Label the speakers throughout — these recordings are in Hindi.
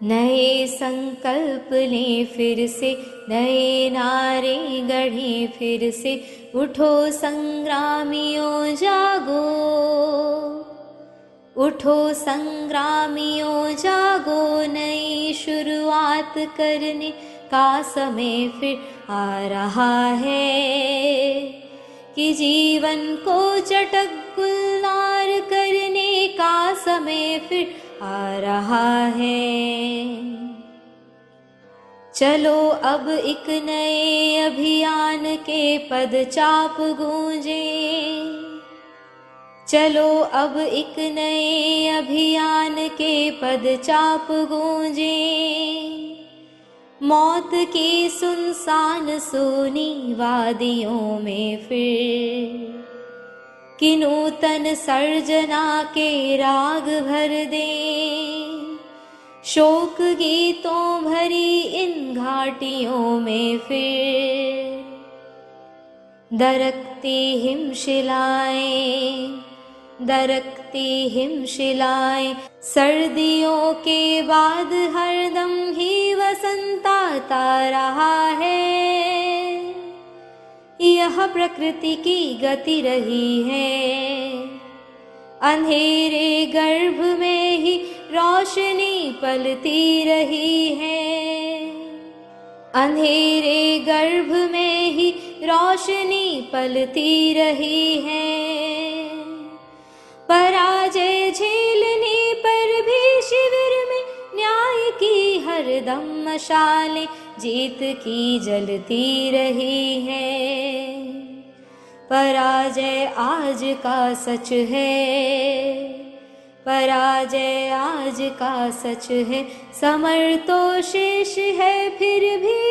Speaker 1: नए संकल्प लें फिर से, नए नारे गढ़ें फिर से, उठो संग्रामियों जागो, उठो संग्रामियों जागो, नई शुरुआत करने का समय फिर आ रहा है, कि जीवन को चटक गुलजार करने का समय फिर आ रहा है। चलो अब एक नए अभियान के पदचाप गूंजे, चलो अब एक नए अभियान के पदचाप गूंजे, मौत की सुनसान सोनी वादियों में फिर कि नूतन सर्जना के राग भर दें, शोक गीतों भरी इन घाटियों में फिर दरकती हिमशिलाएं, दरकती हिमशिलाएं, सर्दियों के बाद हरदम ही वसंत आता रहा है, यह प्रकृति की गति रही है, अंधेरे गर्भ में ही रोशनी पलती रही है, अंधेरे गर्भ में ही रोशनी पलती रही है, पराजय झेलने पर भी शिविर में न्याय की हरदम मशालें जीत की जलती रही है, पराजय आज का सच है, पराजय आज का सच है, समर तो शेष है फिर भी,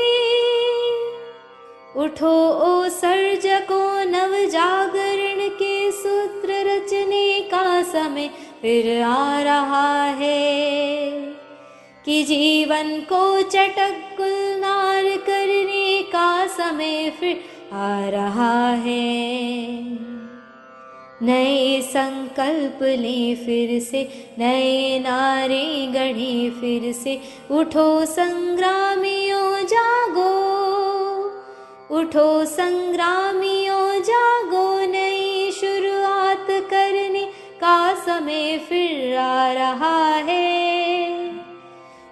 Speaker 1: उठो ओ सर्जकों, नव जागरण के सूत्र रचने का समय फिर आ रहा है, कि जीवन को चटक गुलजार करने का समय फिर आ रहा है। नए संकल्प लें फिर से, नए नारे गढ़ें फिर से, उठो संग्रामियों जागो, उठो संग्रामियों जागो, नई शुरुआत करने का समय फिर आ रहा है,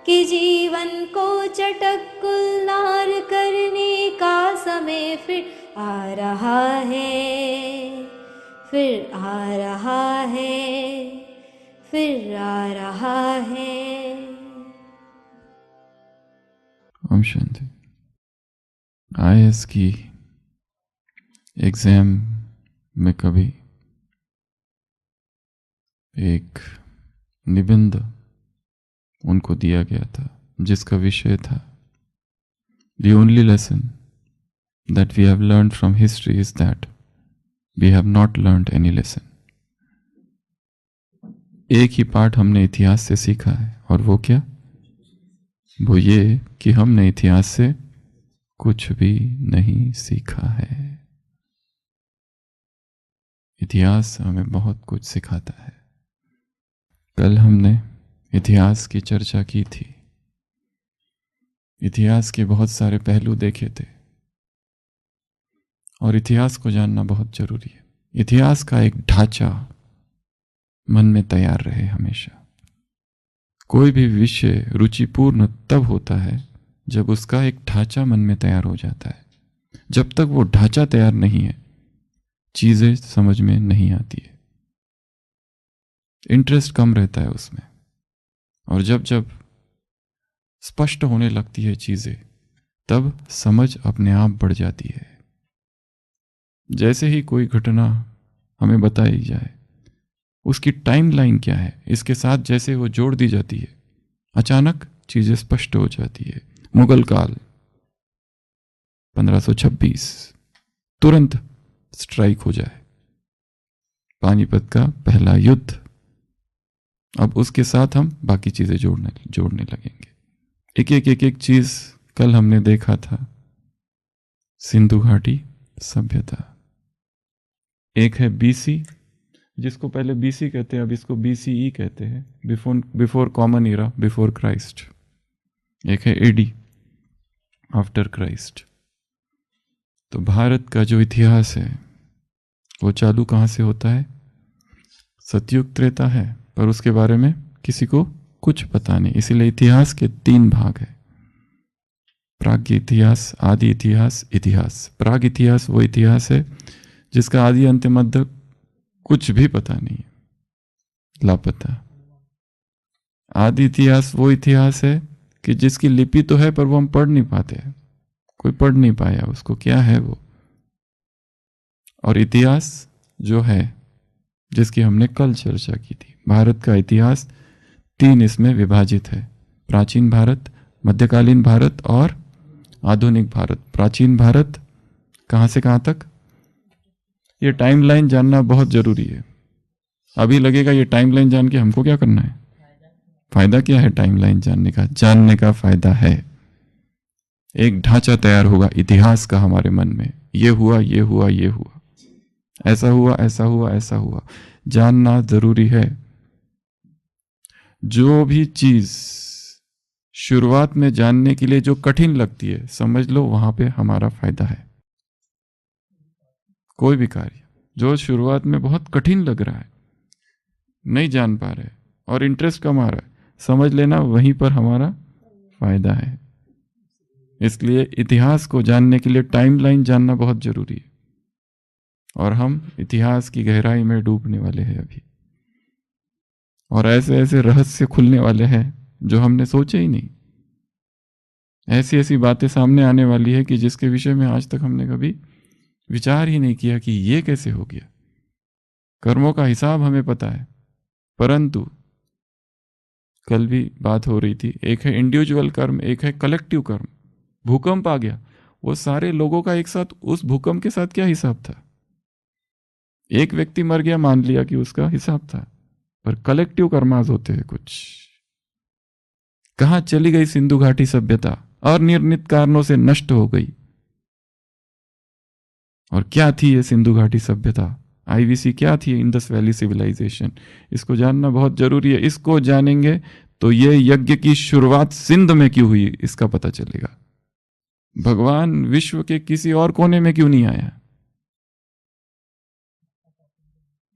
Speaker 1: कि जीवन को चटक गुलजार करने का समय फिर आ रहा है, फिर आ रहा है, फिर आ रहा है।
Speaker 2: ओम शांति। आईएएस की एग्जाम में कभी एक निबंध उनको दिया गया था जिसका विषय था The only lesson that we have learned from history is that we have not learned any lesson. एक ही पाठ हमने इतिहास से सीखा है, और वो क्या? वो ये कि हमने इतिहास से कुछ भी नहीं सीखा है। इतिहास हमें बहुत कुछ सिखाता है। कल हमने इतिहास की चर्चा की थी, इतिहास के बहुत सारे पहलू देखे थे, और इतिहास को जानना बहुत जरूरी है। इतिहास का एक ढांचा मन में तैयार रहे हमेशा। कोई भी विषय रुचिपूर्ण तब होता है जब उसका एक ढांचा मन में तैयार हो जाता है। जब तक वो ढांचा तैयार नहीं है, चीजें समझ में नहीं आती है, इंटरेस्ट कम रहता है उसमें। और जब जब स्पष्ट होने लगती है चीजें, तब समझ अपने आप बढ़ जाती है। जैसे ही कोई घटना हमें बताई जाए, उसकी टाइमलाइन क्या है, इसके साथ जैसे वो जोड़ दी जाती है, अचानक चीजें स्पष्ट हो जाती है। मुगल काल 1526, तुरंत स्ट्राइक हो जाए, पानीपत का पहला युद्ध। अब उसके साथ हम बाकी चीजें जोड़ने लगेंगे। एक चीज कल हमने देखा था, सिंधु घाटी सभ्यता। एक है बीसी, जिसको पहले बीसी कहते हैं, अब इसको बीसीई कहते हैं, बिफोर कॉमन इरा, बिफोर क्राइस्ट। एक है एडी, आफ्टर क्राइस्ट। तो भारत का जो इतिहास है वो चालू कहाँ से होता है? सतयुग त्रेता है, पर उसके बारे में किसी को कुछ पता नहीं। इसीलिए इतिहास के 3 भाग है, प्राग इतिहास, आदि इतिहास, इतिहास। प्राग इतिहास वो इतिहास है जिसका आदि अंत मध्य कुछ भी पता नहीं है, लापता। आदि इतिहास वो इतिहास है कि जिसकी लिपि तो है पर वो हम पढ़ नहीं पाते हैं, कोई पढ़ नहीं पाया उसको, क्या है वो। और इतिहास जो है जिसकी हमने कल चर्चा की थी, भारत का इतिहास 3 इसमें विभाजित है, प्राचीन भारत, मध्यकालीन भारत और आधुनिक भारत। प्राचीन भारत कहाँ से कहाँ तक, ये टाइमलाइन जानना बहुत जरूरी है। अभी लगेगा ये टाइमलाइन जान के हमको क्या करना है, फायदा क्या है टाइमलाइन जानने का? जानने का फायदा है, एक ढांचा तैयार होगा इतिहास का हमारे मन में, ये हुआ, ये हुआ, ये हुआ, ऐसा हुआ, ऐसा हुआ, ऐसा हुआ। जानना जरूरी है। जो भी चीज शुरुआत में जानने के लिए जो कठिन लगती है, समझ लो वहां पे हमारा फायदा है। कोई भी कार्य जो शुरुआत में बहुत कठिन लग रहा है, नहीं जान पा रहे और इंटरेस्ट कम आ रहा है, समझ लेना वहीं पर हमारा फायदा है। इसलिए इतिहास को जानने के लिए टाइमलाइन जानना बहुत जरूरी है। और हम इतिहास की गहराई में डूबने वाले हैं अभी, और ऐसे ऐसे रहस्य खुलने वाले हैं जो हमने सोचे ही नहीं। ऐसी ऐसी बातें सामने आने वाली है कि जिसके विषय में आज तक हमने कभी विचार ही नहीं किया कि ये कैसे हो गया। कर्मों का हिसाब हमें पता है, परंतु कल भी बात हो रही थी, एक है इंडिविजुअल कर्म, एक है कलेक्टिव कर्म। भूकंप आ गया, वो सारे लोगों का एक साथ उस भूकंप के साथ क्या हिसाब था? एक व्यक्ति मर गया, मान लिया कि उसका हिसाब था, पर कलेक्टिव कर्माज होते हैं कुछ। कहां चली गई सिंधु घाटी सभ्यता? अनिर्णित कारणों से नष्ट हो गई। और क्या थी ये सिंधु घाटी सभ्यता? आईवीसी क्या थी? Indus valley civilisation. इसको जानना बहुत जरूरी है। इसको जानेंगे तो ये यज्ञ की शुरुआत सिंध में क्यों हुई इसका पता चलेगा। भगवान विश्व के किसी और कोने में क्यों नहीं आया?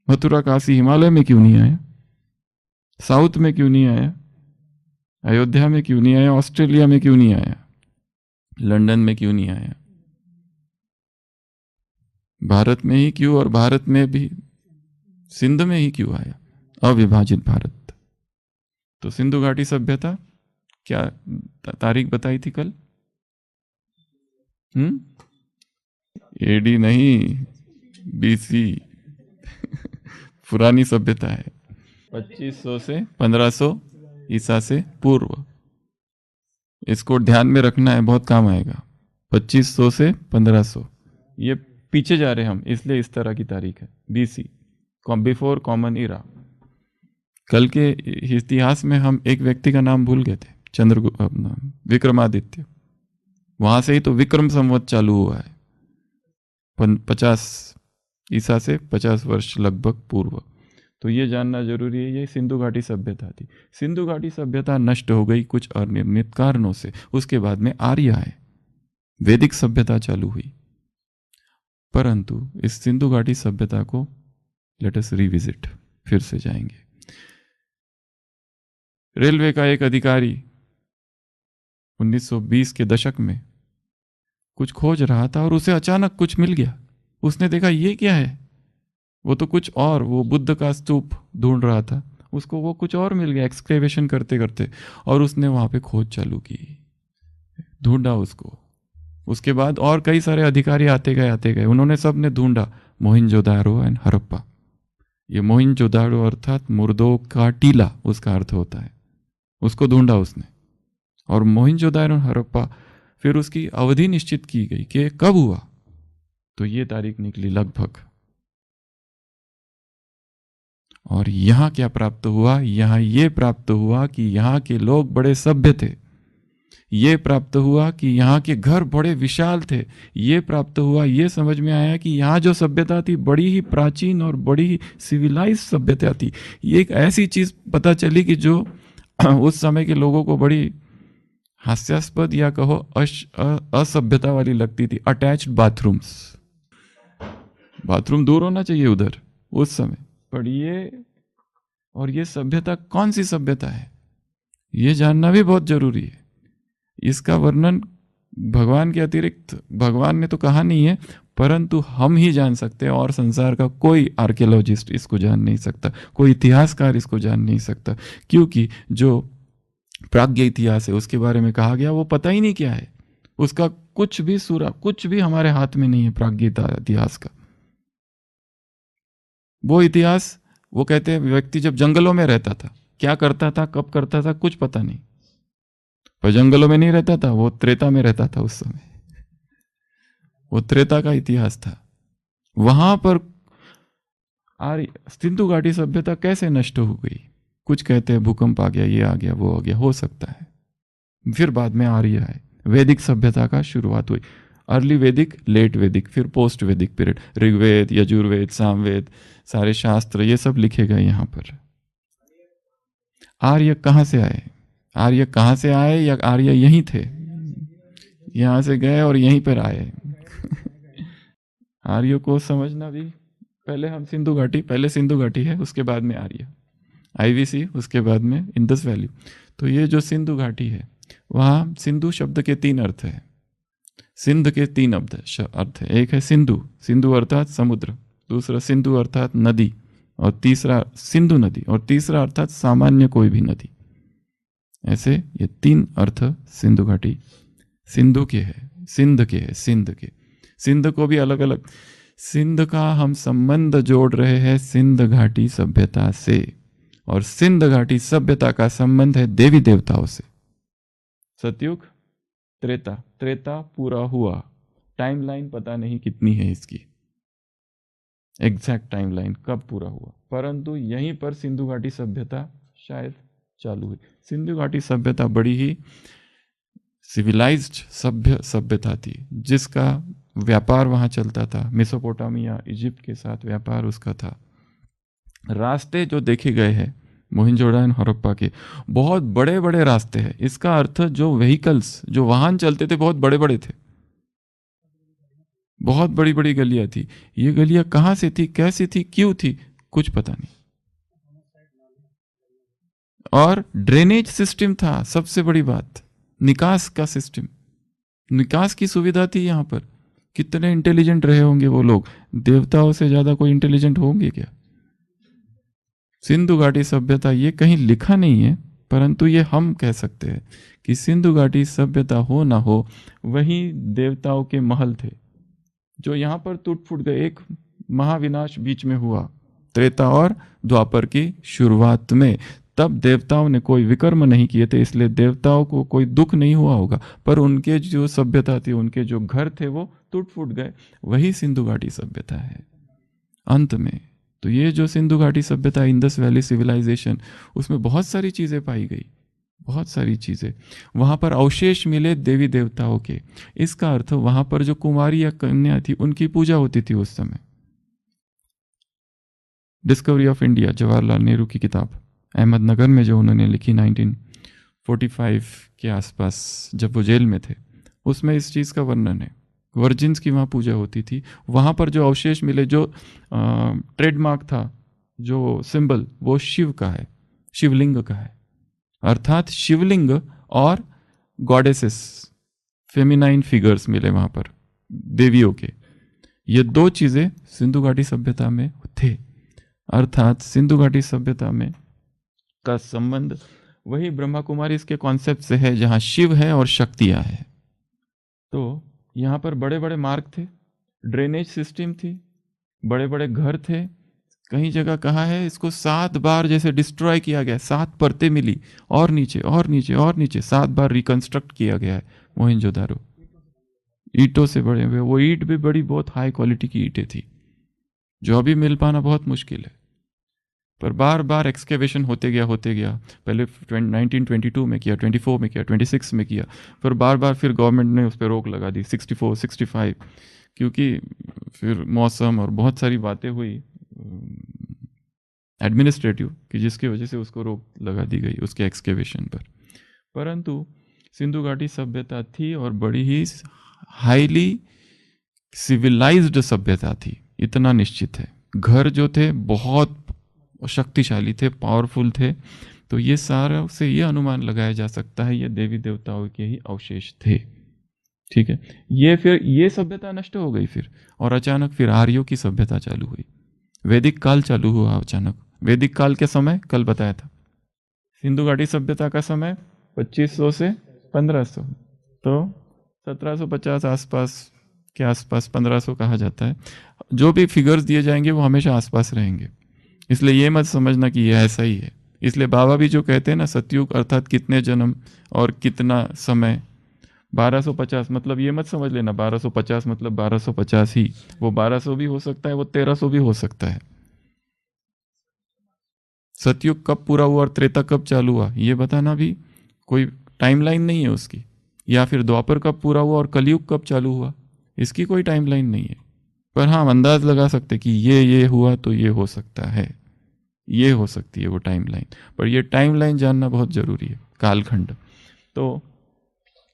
Speaker 2: मथुरा, काशी, हिमालय में क्यों नहीं आया? साउथ में क्यों नहीं आया? अयोध्या में क्यों नहीं आया? ऑस्ट्रेलिया में क्यों नहीं आया? लंदन में क्यों नहीं आया? भारत में ही क्यों? और भारत में भी सिंध में ही क्यों आया? अविभाजित भारत। तो सिंधु घाटी सभ्यता क्या तारीख बताई थी कल? एडी नहीं, बीसी पुरानी सभ्यता है, 2500 से 1500 ईसा से पूर्व। इसको ध्यान में रखना है, बहुत काम आएगा। 2500 से 1500, ये पीछे जा रहे हम, इसलिए इस तरह की तारीख है। बीसी, बिफोर कॉमन इरा। कल के इतिहास में हम एक व्यक्ति का नाम भूल गए थे, विक्रमादित्य। वहां से ही तो विक्रम संवत चालू हुआ है, 50 ईसा से 50 वर्ष लगभग पूर्व। तो ये जानना जरूरी है। ये सिंधु घाटी सभ्यता थी। सिंधु घाटी सभ्यता नष्ट हो गई कुछ अनिर्णित कारणों से। उसके बाद में आर्य आए, वैदिक सभ्यता चालू हुई। परंतु इस सिंधु घाटी सभ्यता को लेट अस रिविजिट, फिर से जाएंगे। रेलवे का एक अधिकारी 1920 के दशक में कुछ खोज रहा था और उसे अचानक कुछ मिल गया। उसने देखा ये क्या है, वो तो कुछ और, वो बुद्ध का स्तूप ढूंढ रहा था, उसको वो कुछ और मिल गया एक्सकेवेशन करते करते, और उसने वहां पे खोज चालू की, ढूंढा उसको। उसके बाद और कई सारे अधिकारी आते गए, उन्होंने सब ने ढूंढा। मोहिंजोदारो एंड हड़प्पा। ये मोहिंजोदारो अर्थात मुर्दों का टीला उसका अर्थ होता है, उसको ढूंढा उसने। और मोहिंजोदारो हड़प्पा, फिर उसकी अवधि निश्चित की गई कि कब हुआ, तो ये तारीख निकली लगभग। और यहां क्या प्राप्त हुआ? यहां ये प्राप्त हुआ कि यहां के लोग बड़े सभ्य थे। ये प्राप्त हुआ कि यहाँ के घर बड़े विशाल थे। ये प्राप्त हुआ, ये समझ में आया कि यहाँ जो सभ्यता थी बड़ी ही प्राचीन और बड़ी ही सिविलाइज सभ्यता थी। ये एक ऐसी चीज पता चली कि जो उस समय के लोगों को बड़ी हास्यास्पद या कहो असभ्यता वाली लगती थी अटैच्ड बाथरूम्स। बाथरूम दूर होना चाहिए उधर उस समय, पर ये सभ्यता कौन सी सभ्यता है ये जानना भी बहुत जरूरी है। इसका वर्णन भगवान के अतिरिक्त भगवान ने तो कहा नहीं है, परंतु हम ही जान सकते हैं और संसार का कोई आर्कियोलॉजिस्ट इसको जान नहीं सकता, कोई इतिहासकार इसको जान नहीं सकता, क्योंकि जो प्राज्ञ इतिहास है उसके बारे में कहा गया वो पता ही नहीं क्या है, उसका कुछ भी सूरा कुछ भी हमारे हाथ में नहीं है। प्राज्ञ इतिहास का वो इतिहास, वो कहते हैं व्यक्ति जब जंगलों में रहता था क्या करता था कब करता था कुछ पता नहीं, पर जंगलों में नहीं रहता था, वो त्रेता में रहता था उस समय, वो त्रेता का इतिहास था। वहां पर सिंधु घाटी सभ्यता कैसे नष्ट हो गई, कुछ कहते हैं भूकंप आ गया, ये आ गया, वो आ गया, हो सकता है। फिर बाद में आर्य आए, वैदिक सभ्यता का शुरुआत हुई, अर्ली वैदिक, लेट वैदिक, फिर पोस्ट वैदिक पीरियड, ऋग्वेद, यजुर्वेद, सामवेद, सारे शास्त्र ये सब लिखे गए यहाँ पर। आर्य कहाँ से आए, आर्य कहाँ से आए या आर्य यहीं थे, यहां से गए और यहीं पर आए। आर्यों को समझना भी, पहले हम सिंधु घाटी, पहले सिंधु घाटी है उसके बाद में आर्य, आईवीसी उसके बाद में इंडस वैली। तो ये जो सिंधु घाटी है वहाँ सिंधु शब्द के 3 अर्थ है, सिंध के 3 अर्थ है। एक है सिंधु, सिंधु अर्थात समुद्र, दूसरा सिंधु अर्थात नदी, और तीसरा सिंधु नदी, और तीसरा अर्थात सामान्य कोई भी नदी। ऐसे ये 3 अर्थ सिंधु घाटी सिंधु के है, सिंध के है, सिंध के। सिंध को भी अलग अलग, सिंध का हम संबंध जोड़ रहे हैं सिंध घाटी सभ्यता से, और सिंध घाटी सभ्यता का संबंध है देवी देवताओं से। सतयुग, त्रेता, त्रेता पूरा हुआ, टाइमलाइन पता नहीं कितनी है इसकी, एग्जैक्ट टाइमलाइन कब पूरा हुआ, परंतु यहीं पर सिंधु घाटी सभ्यता शायद चालू हुई। सिंधु घाटी सभ्यता बड़ी ही सिविलाइज्ड सभ्यता थी, जिसका व्यापार वहां चलता था, मेसोपोटामिया इजिप्ट के साथ व्यापार उसका था। रास्ते जो देखे गए हैं मोहिंजोदड़ो हड़प्पा के, बहुत बड़े बड़े रास्ते हैं। इसका अर्थ जो व्हीकल्स, जो वाहन चलते थे बहुत बड़े बड़े थे, बहुत बड़ी बड़ी गलियां थी। ये गलियां कहाँ से थी, कैसी थी, क्यों थी, कुछ पता नहीं। और ड्रेनेज सिस्टम था, सबसे बड़ी बात, निकास का सिस्टम, निकास की सुविधा थी यहाँ पर। कितने इंटेलिजेंट रहे होंगे वो लोग, देवताओं से ज्यादा कोई इंटेलिजेंट होंगे क्या। सिंधु घाटी सभ्यता, ये कहीं लिखा नहीं है, परंतु ये हम कह सकते हैं कि सिंधु घाटी सभ्यता हो ना हो, वही देवताओं के महल थे जो यहाँ पर टूट फूट गए। एक महाविनाश बीच में हुआ त्रेता और द्वापर की शुरुआत में, तब देवताओं ने कोई विकर्म नहीं किए थे, इसलिए देवताओं को कोई दुख नहीं हुआ होगा, पर उनके जो सभ्यता थी, उनके जो घर थे वो टूट फूट गए। वही सिंधु घाटी सभ्यता है अंत में। तो ये जो सिंधु घाटी सभ्यता, इंडस वैली सिविलाइजेशन, उसमें बहुत सारी चीज़ें पाई गई, बहुत सारी चीज़ें। वहाँ पर अवशेष मिले देवी देवताओं के, इसका अर्थ वहाँ पर जो कुमारी या कन्या थी उनकी पूजा होती थी उस समय। Discovery of India, Jawaharlal Nehru की किताब, अहमदनगर में जो उन्होंने लिखी 1945 के आसपास, जब वो जेल में थे, उसमें इस चीज़ का वर्णन है। वर्जिन्स की वहाँ पूजा होती थी। वहाँ पर जो अवशेष मिले, जो ट्रेडमार्क था, जो सिंबल, वो शिव का है, शिवलिंग का है, अर्थात शिवलिंग और गॉडेसेस, फेमिनाइन फिगर्स मिले वहाँ पर, देवियों के। ये 2 चीज़ें सिंधु घाटी सभ्यता में थे, अर्थात सिंधु घाटी सभ्यता में का संबंध वही ब्रह्मा कुमारी इसके कॉन्सेप्ट से है, जहाँ शिव है और शक्तियाँ है। तो यहाँ पर बड़े बड़े मार्ग थे, ड्रेनेज सिस्टम थी, बड़े बड़े घर थे। कहीं जगह कहा है इसको 7 बार जैसे डिस्ट्रॉय किया गया, 7 परतें मिली, और नीचे और नीचे और नीचे 7 बार रिकंस्ट्रक्ट किया गया है मोहनजोदारो, ईंटों से बड़े हुए। वो ईंट भी बड़ी बहुत हाई क्वालिटी की ईंटें थी, जो अभी मिल पाना बहुत मुश्किल है, पर बार बार एक्सकेवेशन होते गया। पहले 1922 में किया, 24 में किया, 26 में किया, फिर बार बार फिर गवर्नमेंट ने उस पर रोक लगा दी 64, 65, क्योंकि फिर मौसम और बहुत सारी बातें हुई एडमिनिस्ट्रेटिव, कि जिसकी वजह से उसको रोक लगा दी गई उसके एक्सकेवेशन पर। परंतु सिंधु घाटी सभ्यता थी और बड़ी ही हाईली सिविलाइज्ड सभ्यता थी, इतना निश्चित है। घर जो थे बहुत शक्तिशाली थे, पावरफुल थे। तो ये सारा से ये अनुमान लगाया जा सकता है ये देवी देवताओं के ही अवशेष थे। ठीक है, ये फिर ये सभ्यता नष्ट हो गई फिर, और अचानक फिर आर्यों की सभ्यता चालू हुई, वैदिक काल चालू हुआ अचानक। वैदिक काल के समय कल बताया था, सिंधु घाटी सभ्यता का समय 2500 से 1500, तो 1750 आसपास के आसपास 1500 कहा जाता है। जो भी फिगर्स दिए जाएंगे वो हमेशा आसपास रहेंगे, इसलिए ये मत समझना कि ये ऐसा ही है। इसलिए बाबा भी जो कहते हैं ना, सतयुग अर्थात कितने जन्म और कितना समय, 1250, मतलब ये मत समझ लेना 1250 मतलब 1250 ही, वो 1200 भी हो सकता है, वो 1300 भी हो सकता है। सतयुग कब पूरा हुआ और त्रेता कब चालू हुआ ये बताना भी कोई टाइमलाइन नहीं है उसकी, या फिर द्वापर कब पूरा हुआ और कलयुग कब चालू हुआ, इसकी कोई टाइमलाइन नहीं है। पर हाँ, हम अंदाज लगा सकते कि ये हुआ तो ये हो सकता है, ये हो सकती है वो टाइमलाइन। पर ये टाइमलाइन जानना बहुत ज़रूरी है, कालखंड। तो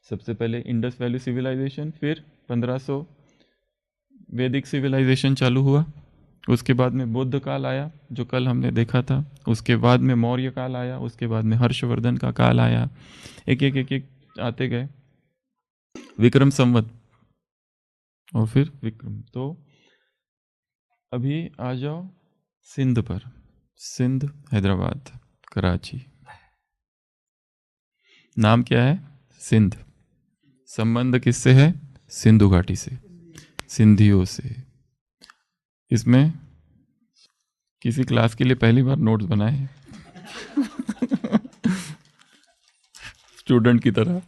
Speaker 2: सबसे पहले इंडस वैली सिविलाइजेशन, फिर 1500 वैदिक सिविलाइजेशन चालू हुआ, उसके बाद में बुद्ध काल आया जो कल हमने देखा था, उसके बाद में मौर्य काल आया, उसके बाद में हर्षवर्धन का काल आया, एक एक एक एक आते गए, विक्रम संवत और फिर विक्रम। तो अभी आ जाओ सिंध पर, सिंध, हैदराबाद, कराची, नाम क्या है? सिंध। संबंध किससे है? सिंधु घाटी से, सिंधियों से। इसमें किसी क्लास के लिए पहली बार नोट्स बनाए स्टूडेंट की तरह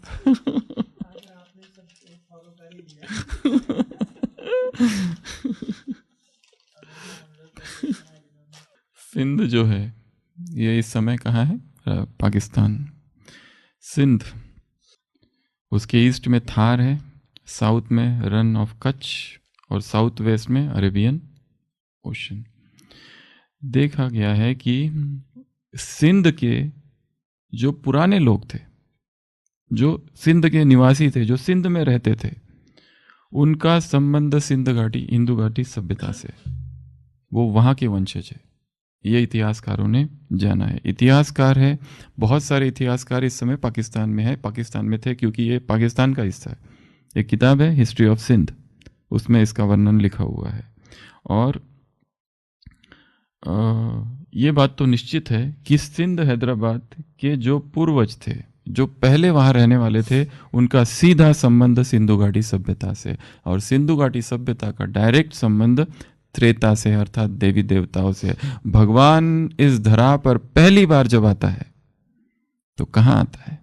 Speaker 2: सिंध जो है ये इस समय कहाँ है? पाकिस्तान। सिंध, उसके ईस्ट में थार है, साउथ में रन ऑफ कच्छ और साउथ वेस्ट में अरेबियन ओशन। देखा गया है कि सिंध के जो पुराने लोग थे, जो सिंध के निवासी थे, जो सिंध में रहते थे, उनका संबंध सिंध घाटी, हिंदू घाटी सभ्यता से, वो वहाँ के वंशज है, ये इतिहासकारों ने जाना है। इतिहासकार है, बहुत सारे इतिहासकार इस समय पाकिस्तान में है, पाकिस्तान में थे क्योंकि ये पाकिस्तान का हिस्सा है। एक किताब है हिस्ट्री ऑफ सिंध, उसमें इसका वर्णन लिखा हुआ है। और ये बात तो निश्चित है कि सिंध हैदराबाद के जो पूर्वज थे, जो पहले वहाँ रहने वाले थे, उनका सीधा संबंध सिंधु घाटी सभ्यता से, और सिंधु घाटी सभ्यता का डायरेक्ट संबंध त्रेता से अर्थात देवी देवताओं से। भगवान इस धरा पर पहली बार जब आता है तो कहाँ आता है?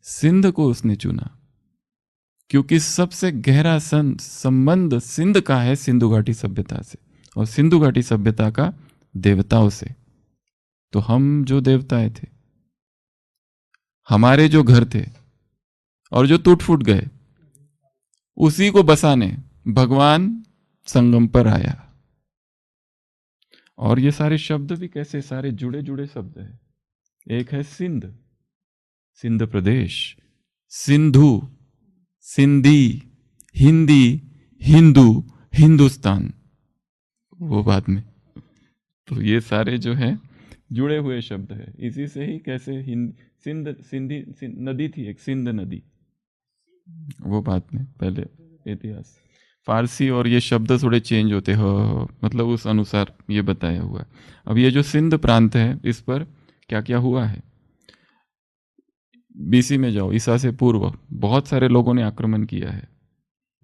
Speaker 2: सिंध को उसने चुना क्योंकि सबसे गहरा संबंध सिंध का है सिंधु घाटी सभ्यता से, और सिंधु घाटी सभ्यता का देवताओं से। तो हम जो देवताएं थे, हमारे जो घर थे और जो टूट फूट गए, उसी को बसाने भगवान संगम पर आया। और ये सारे शब्द भी कैसे सारे जुड़े जुड़े शब्द हैं। एक है सिंध, सिंध प्रदेश, सिंधु, सिंधी, हिंदी, हिंदू, हिंदुस्तान, वो बाद में। तो ये सारे जो है जुड़े हुए शब्द है। इसी से ही कैसे सिंध, सिंधी नदी थी एक, सिंध नदी, वो बाद में, पहले इतिहास। फारसी और ये शब्द थोड़े चेंज होते हो, मतलब उस अनुसार ये बताया हुआ है। अब ये जो सिंध प्रांत है, इस पर क्या क्या हुआ है? बीसी में जाओ, ईसा से पूर्व बहुत सारे लोगों ने आक्रमण किया है।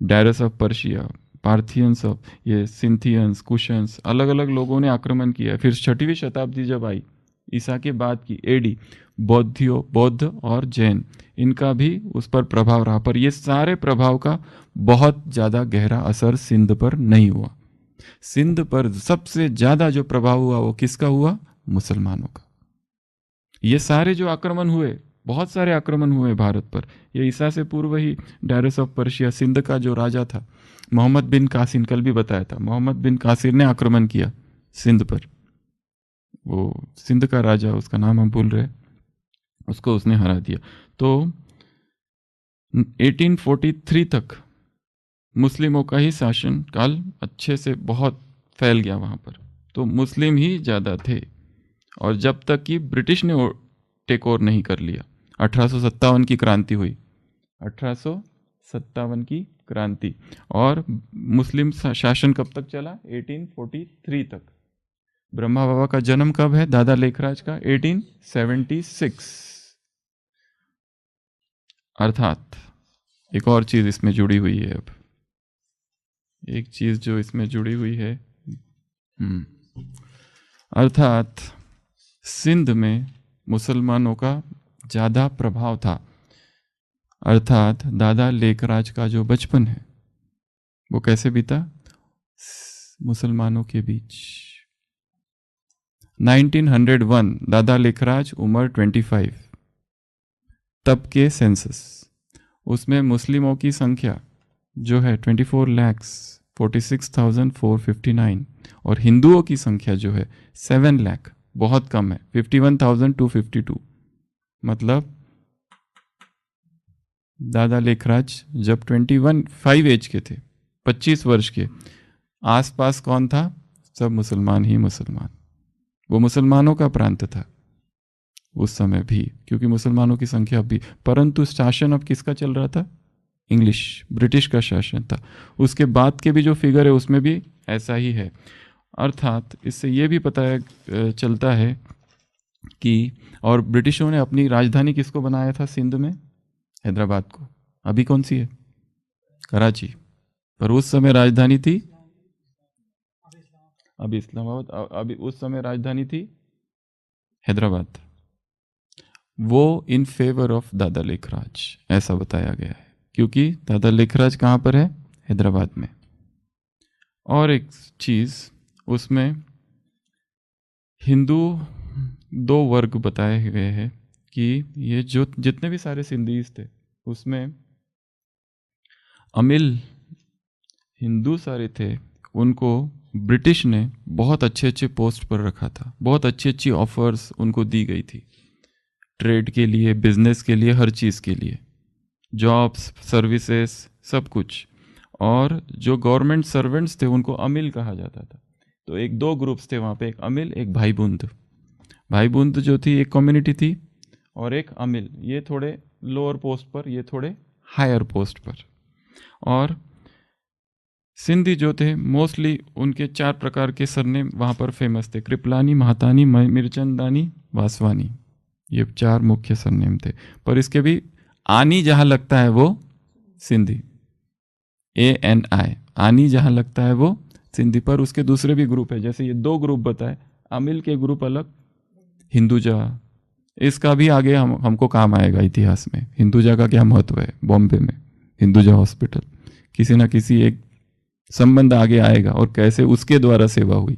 Speaker 2: डायरस ऑफ पर्शिया, पार्थियंस ऑफ, ये सिंथियंस, कुशंस, अलग अलग लोगों ने आक्रमण किया है। फिर 6वीं शताब्दी जब आई, ईसा के बाद की एडी, बौद्ध और जैन, इनका भी उस पर प्रभाव रहा। पर ये सारे प्रभाव का बहुत ज़्यादा गहरा असर सिंध पर नहीं हुआ। सिंध पर सबसे ज़्यादा जो प्रभाव हुआ वो किसका हुआ? मुसलमानों का। ये सारे जो आक्रमण हुए, बहुत सारे आक्रमण हुए भारत पर, ये ईसा से पूर्व ही डायरस ऑफ पर्शिया, सिंध का जो राजा था मोहम्मद बिन कासिर, कल भी बताया था, मोहम्मद बिन कासिर ने आक्रमण किया सिंध पर। वो सिंध का राजा, उसका नाम हम भूल रहे, उसको उसने हरा दिया। तो 1843 तक मुस्लिमों का ही शासन काल अच्छे से बहुत फैल गया वहाँ पर, तो मुस्लिम ही ज़्यादा थे। और जब तक कि ब्रिटिश ने टेक ओवर नहीं कर लिया, 1857 की क्रांति हुई, 1857 की क्रांति, और मुस्लिम शासन कब तक चला? 1843 तक। ब्रह्मा बाबा का जन्म कब है दादा लेखराज का? 1876। अर्थात एक और चीज इसमें जुड़ी हुई है, अब एक चीज जो इसमें जुड़ी हुई है, अर्थात सिंध में मुसलमानों का ज़्यादा प्रभाव था। अर्थात दादा लेखराज का जो बचपन है वो कैसे बीता? मुसलमानों के बीच। 1901 दादा लेखराज उम्र 25, तब के सेंसस, उसमें मुस्लिमों की संख्या जो है 24,46,459 और हिंदुओं की संख्या जो है 7 लाख, बहुत कम है, 51,252। मतलब दादा लेखराज जब 5 एज के थे, 25 वर्ष के, आसपास कौन था? सब मुसलमान ही मुसलमान। वो मुसलमानों का प्रांत था उस समय भी, क्योंकि मुसलमानों की संख्या भी, परंतु शासन अब किसका चल रहा था? इंग्लिश, ब्रिटिश का शासन था। उसके बाद के भी जो फिगर है उसमें भी ऐसा ही है। अर्थात इससे ये भी पता चलता है कि, और ब्रिटिशों ने अपनी राजधानी किसको बनाया था सिंध में? हैदराबाद को। अभी कौन सी है? कराची। पर उस समय राजधानी थी, अभी इस्लामाबाद, अभी उस समय राजधानी थी हैदराबाद। वो इन फेवर ऑफ दादा लेखराज ऐसा बताया गया है, क्योंकि दादा लेखराज कहाँ पर है? हैदराबाद में। और एक चीज़ उसमें हिंदू 2 वर्ग बताए गए हैं कि ये जो जितने भी सारे सिंधीज थे उसमें अमील हिंदू सारे थे, उनको ब्रिटिश ने बहुत अच्छे अच्छे पोस्ट पर रखा था, बहुत अच्छी अच्छी ऑफर्स उनको दी गई थी, ट्रेड के लिए, बिजनेस के लिए, हर चीज़ के लिए, जॉब्स, सर्विसेज, सब कुछ। और जो गवर्नमेंट सर्वेंट्स थे उनको अमील कहा जाता था। तो 2 ग्रुप्स थे वहाँ पे, एक अमील, एक भाईबूंद। भाईबूंद जो थी एक कम्युनिटी थी, और एक अमील, ये थोड़े लोअर पोस्ट पर, ये थोड़े हायर पोस्ट पर। और सिंधी जो थे मोस्टली उनके 4 प्रकार के सरनेम वहाँ पर फेमस थे, कृपलानी, महातानी, मिर्चंदानी, वासवानी, ये 4 मुख्य सरनेम थे। पर इसके भी आनी जहाँ लगता है वो सिंधी, ANI, आनी जहाँ लगता है वो सिंधी। पर उसके दूसरे भी ग्रुप है, जैसे ये 2 ग्रुप बताए, अमील के ग्रुप अलग, हिंदुजा, इसका भी आगे हमको काम आएगा इतिहास में। हिंदुजा का क्या महत्व है बॉम्बे में, हिंदुजा हॉस्पिटल, किसी ना किसी एक संबंध आगे आएगा, और कैसे उसके द्वारा सेवा हुई।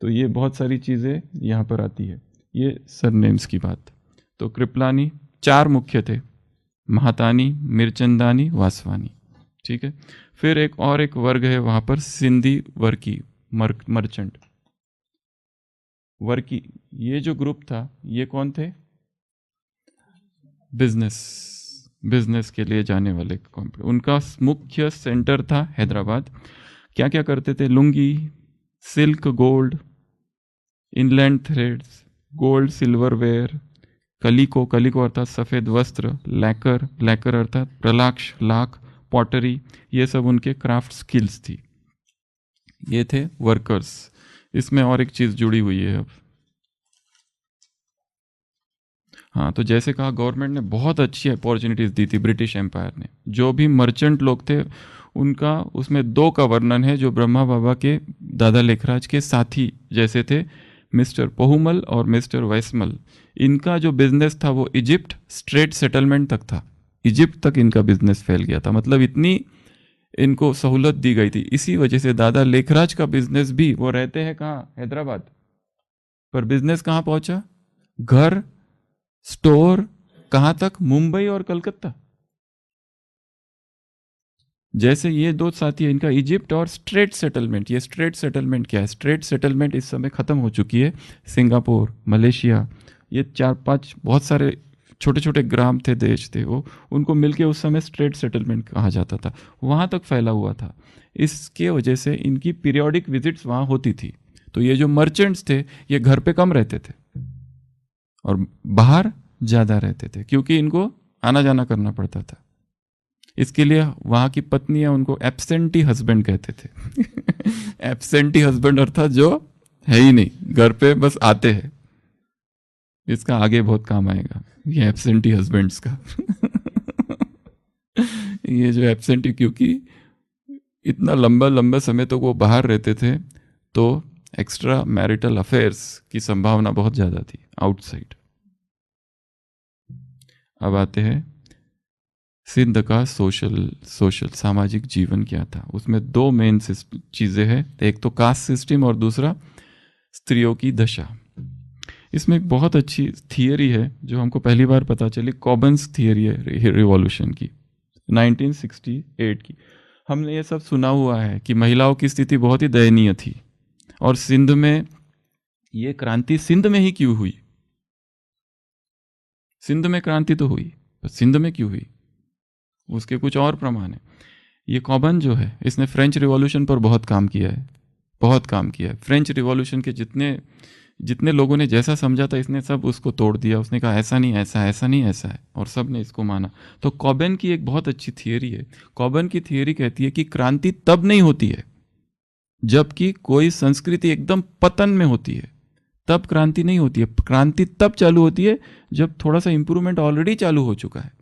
Speaker 2: तो ये बहुत सारी चीज़ें यहाँ पर आती है, ये सरनेम्स की बात। तो कृपलानी 4 मुख्य थे, महातानी, मिर्चंदानी, वासवानी, ठीक है। फिर एक वर्ग है वहाँ पर, सिंधी वर्की, मर्चेंट वर्की। ये जो ग्रुप था ये कौन थे? बिजनेस के लिए जाने वाले। उनका मुख्य सेंटर था हैदराबाद। क्या क्या करते थे? Lungi, silk, gold, inland threads, gold, silverware, calico अर्थात सफ़ेद वस्त्र, लैकर अर्थात प्रलाक्ष, लाख, पॉटरी, ये सब उनके क्राफ्ट स्किल्स थी। ये थे वर्कर्स। इसमें और एक चीज़ जुड़ी हुई है अब। हाँ, तो जैसे कहा गवर्नमेंट ने बहुत अच्छी अपॉर्चुनिटीज़ दी थी ब्रिटिश एम्पायर ने। जो भी मर्चेंट लोग थे उनका, उसमें 2 का वर्णन है जो ब्रह्मा बाबा के दादा लेखराज के साथी जैसे थे, मिस्टर पोहुमल और मिस्टर वैस्मल। इनका जो बिजनेस था वो इजिप्ट स्ट्रेट सेटलमेंट तक था, इजिप्ट तक इनका बिजनेस फैल गया था। मतलब इतनी इनको सहूलत दी गई थी। इसी वजह से दादा लेखराज का बिजनेस भी, वो रहते हैं कहाँ? हैदराबाद, पर बिजनेस कहाँ पहुंचा? घर, स्टोर, कहाँ तक? मुंबई और कलकत्ता। जैसे ये 2 साथी है, इनका इजिप्ट और स्ट्रेट सेटलमेंट। ये स्ट्रेट सेटलमेंट क्या है? स्ट्रेट सेटलमेंट इस समय खत्म हो चुकी है। सिंगापुर, मलेशिया, ये 4-5 बहुत सारे छोटे छोटे ग्राम थे, देश थे, वो उनको मिलके उस समय स्ट्रेट सेटलमेंट कहा जाता था, वहाँ तक फैला हुआ था। इसके वजह से इनकी पीरियोडिक विजिट्स वहाँ होती थी। तो ये जो मर्चेंट्स थे ये घर पे कम रहते थे और बाहर ज़्यादा रहते थे, क्योंकि इनको आना जाना करना पड़ता था। इसके लिए वहाँ की पत्नियां उनको एब्सेंटी हस्बैंड कहते थे। एब्सेंटी हस्बैंड अर्थात जो है ही नहीं, घर पे बस आते हैं। इसका आगे बहुत काम आएगा, ये एब्सेंटी हस्बैंड्स का। ये जो एब्सेंटी, क्योंकि इतना लंबा लंबा समय तो वो बाहर रहते थे, तो एक्स्ट्रा मैरिटल अफेयर्स की संभावना बहुत ज़्यादा थी आउटसाइड। अब आते हैं सिंध का सोशल सामाजिक जीवन क्या था। उसमें दो मेन चीज़ें हैं, एक तो कास्ट सिस्टम और दूसरा स्त्रियों की दशा। इसमें एक बहुत अच्छी थियरी है जो हमको पहली बार पता चली, कॉबन्स थियरी है रिवॉल्यूशन की, 1968 की। हमने ये सब सुना हुआ है कि महिलाओं की स्थिति बहुत ही दयनीय थी, और सिंध में ये क्रांति सिंध में ही क्यों हुई? सिंध में क्रांति तो हुई, पर सिंध में क्यों हुई उसके कुछ और प्रमाण है। ये कॉबन जो है इसने फ्रेंच रिवॉल्यूशन पर बहुत काम किया है, बहुत काम किया है। फ्रेंच रिवॉल्यूशन के जितने लोगों ने जैसा समझा था इसने सब उसको तोड़ दिया। उसने कहा ऐसा नहीं ऐसा, ऐसा नहीं ऐसा है, और सब ने इसको माना। तो कॉबन की एक बहुत अच्छी थियरी है। कॉबन की थियरी कहती है कि क्रांति तब नहीं होती है जबकि कोई संस्कृति एकदम पतन में होती है, तब क्रांति नहीं होती है। क्रांति तब चालू होती है जब थोड़ा सा इंप्रूवमेंट ऑलरेडी चालू हो चुका है,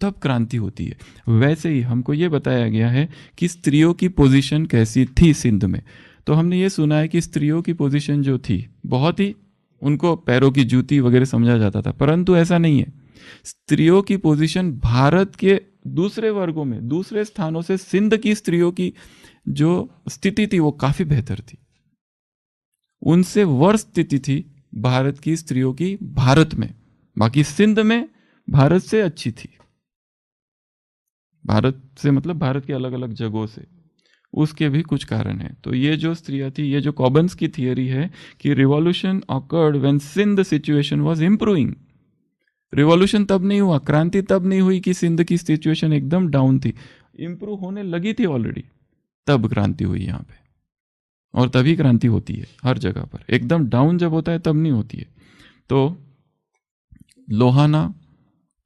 Speaker 2: तब क्रांति होती है। वैसे ही हमको ये बताया गया है कि स्त्रियों की पोजीशन कैसी थी सिंध में। तो हमने ये सुना है कि स्त्रियों की पोजीशन जो थी बहुत ही, उनको पैरों की जूती वगैरह समझा जाता था, परंतु ऐसा नहीं है। स्त्रियों की पोजीशन भारत के दूसरे वर्गों में, दूसरे स्थानों से सिंध की स्त्रियों की जो स्थिति थी वो काफी बेहतर थी। उनसे वर्ष स्थिति थी भारत की स्त्रियों की भारत में, बाकी सिंध में भारत से अच्छी थी। भारत से मतलब भारत के अलग अलग जगहों से, उसके भी कुछ कारण है। तो ये जो स्त्रियां थी, ये जो कॉबन्स की थियरी है कि revolution occurred when Sindh situation was improving. Revolution तब नहीं हुआ, क्रांति तब नहीं हुई कि सिंध की सिचुएशन एकदम डाउन थी, इंप्रूव होने लगी थी ऑलरेडी, तब क्रांति हुई यहाँ पे। और तभी क्रांति होती है हर जगह पर, एकदम डाउन जब होता है तब नहीं होती है। तो लोहाना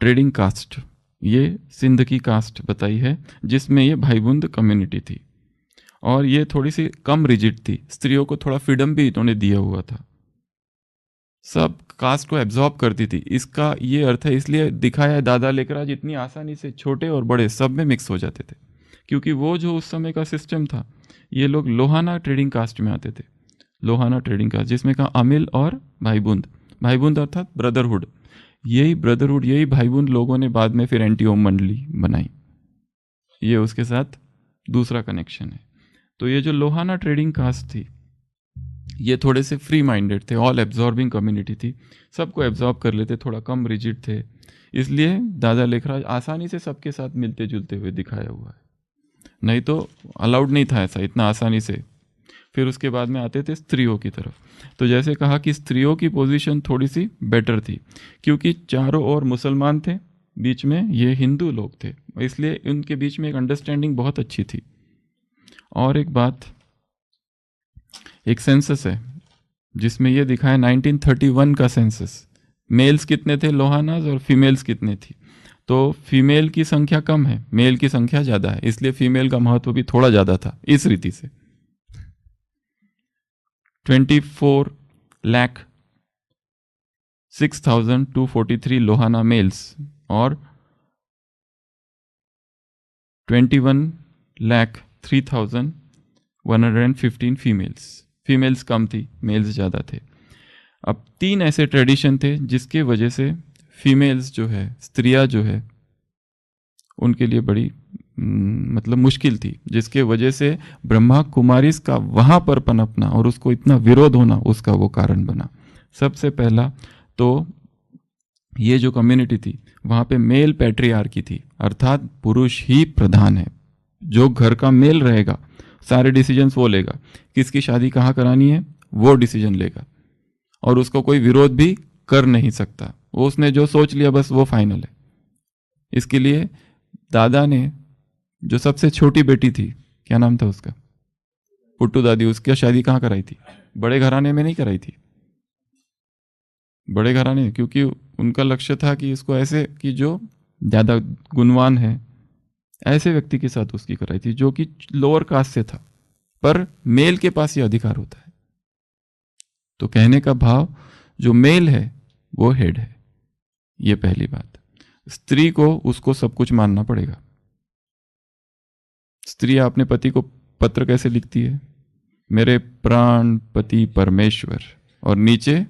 Speaker 2: ट्रेडिंग कास्ट, ये सिंध की कास्ट बताई है, जिसमें ये भाईबुंद कम्युनिटी थी, और ये थोड़ी सी कम रिजिड थी। स्त्रियों को थोड़ा फ्रीडम भी इन्होंने दिया हुआ था, सब कास्ट को एब्जॉर्ब करती थी। इसका ये अर्थ है, इसलिए दिखाया है दादा लेकर आज इतनी आसानी से छोटे और बड़े सब में मिक्स हो जाते थे, क्योंकि वो जो उस समय का सिस्टम था, ये लोग लोहाना ट्रेडिंग कास्ट में आते थे। लोहाना ट्रेडिंग कास्ट जिसमें का अमिल और भाईबुंद, भाईबुंद अर्थात ब्रदरहुड, यही ब्रदरहुड, यही भाईबुंद लोगों ने बाद में फिर एंटी ओम मंडली बनाई, ये उसके साथ दूसरा कनेक्शन है। तो ये जो लोहाना ट्रेडिंग कास्ट थी, ये थोड़े से फ्री माइंडेड थे, ऑल एब्जॉर्बिंग कम्युनिटी थी, सबको एब्जॉर्ब कर लेते, थोड़ा कम रिजिड थे, इसलिए दादा लेखराज आसानी से सबके साथ मिलते जुलते हुए दिखाया हुआ है। नहीं तो अलाउड नहीं था ऐसा इतना आसानी से। फिर उसके बाद में आते थे स्त्रियों की तरफ। तो जैसे कहा कि स्त्रियों की पोजीशन थोड़ी सी बेटर थी, क्योंकि चारों ओर मुसलमान थे, बीच में ये हिंदू लोग थे, इसलिए उनके बीच में एक अंडरस्टैंडिंग बहुत अच्छी थी। और एक बात, एक सेंसस है जिसमें ये दिखा है 1931 का सेंसस, मेल्स कितने थे लोहानाज और फीमेल्स कितने थी। तो फीमेल की संख्या कम है, मेल की संख्या ज़्यादा है, इसलिए फीमेल का महत्व भी थोड़ा ज़्यादा था इस रीति से। 24,06,243 लोहाना मेल्स और 21,03,115 फीमेल्स कम थी, मेल्स ज़्यादा थे। अब 3 ऐसे ट्रेडिशन थे जिसके वजह से फीमेल्स जो है, स्त्रियां जो है, उनके लिए बड़ी मतलब मुश्किल थी, जिसके वजह से ब्रह्मा कुमारीज का वहाँ पर पनपना और उसको इतना विरोध होना, उसका वो कारण बना। सबसे पहला तो ये जो कम्युनिटी थी वहाँ पे मेल पैट्रियार्की थी, अर्थात पुरुष ही प्रधान है, जो घर का मेल रहेगा सारे डिसीजंस वो लेगा, किसकी शादी कहाँ करानी है वो डिसीजन लेगा, और उसको कोई विरोध भी कर नहीं सकता, वो उसने जो सोच लिया बस वो फाइनल है। इसके लिए दादा ने जो सबसे छोटी बेटी थी, क्या नाम था उसका, पुट्टू दादी, उसकी शादी कहाँ कराई थी? बड़े घराने में नहीं कराई थी, बड़े घराने, क्योंकि उनका लक्ष्य था कि इसको ऐसे कि जो ज़्यादा गुणवान है ऐसे व्यक्ति के साथ उसकी कराई थी, जो कि लोअर कास्ट से था, पर मेल के पास ये अधिकार होता है। तो कहने का भाव, जो मेल है वो हेड है, ये पहली बात। स्त्री को उसको सब कुछ मानना पड़ेगा। स्त्री अपने पति को पत्र कैसे लिखती है? मेरे प्राण पति परमेश्वर, और नीचे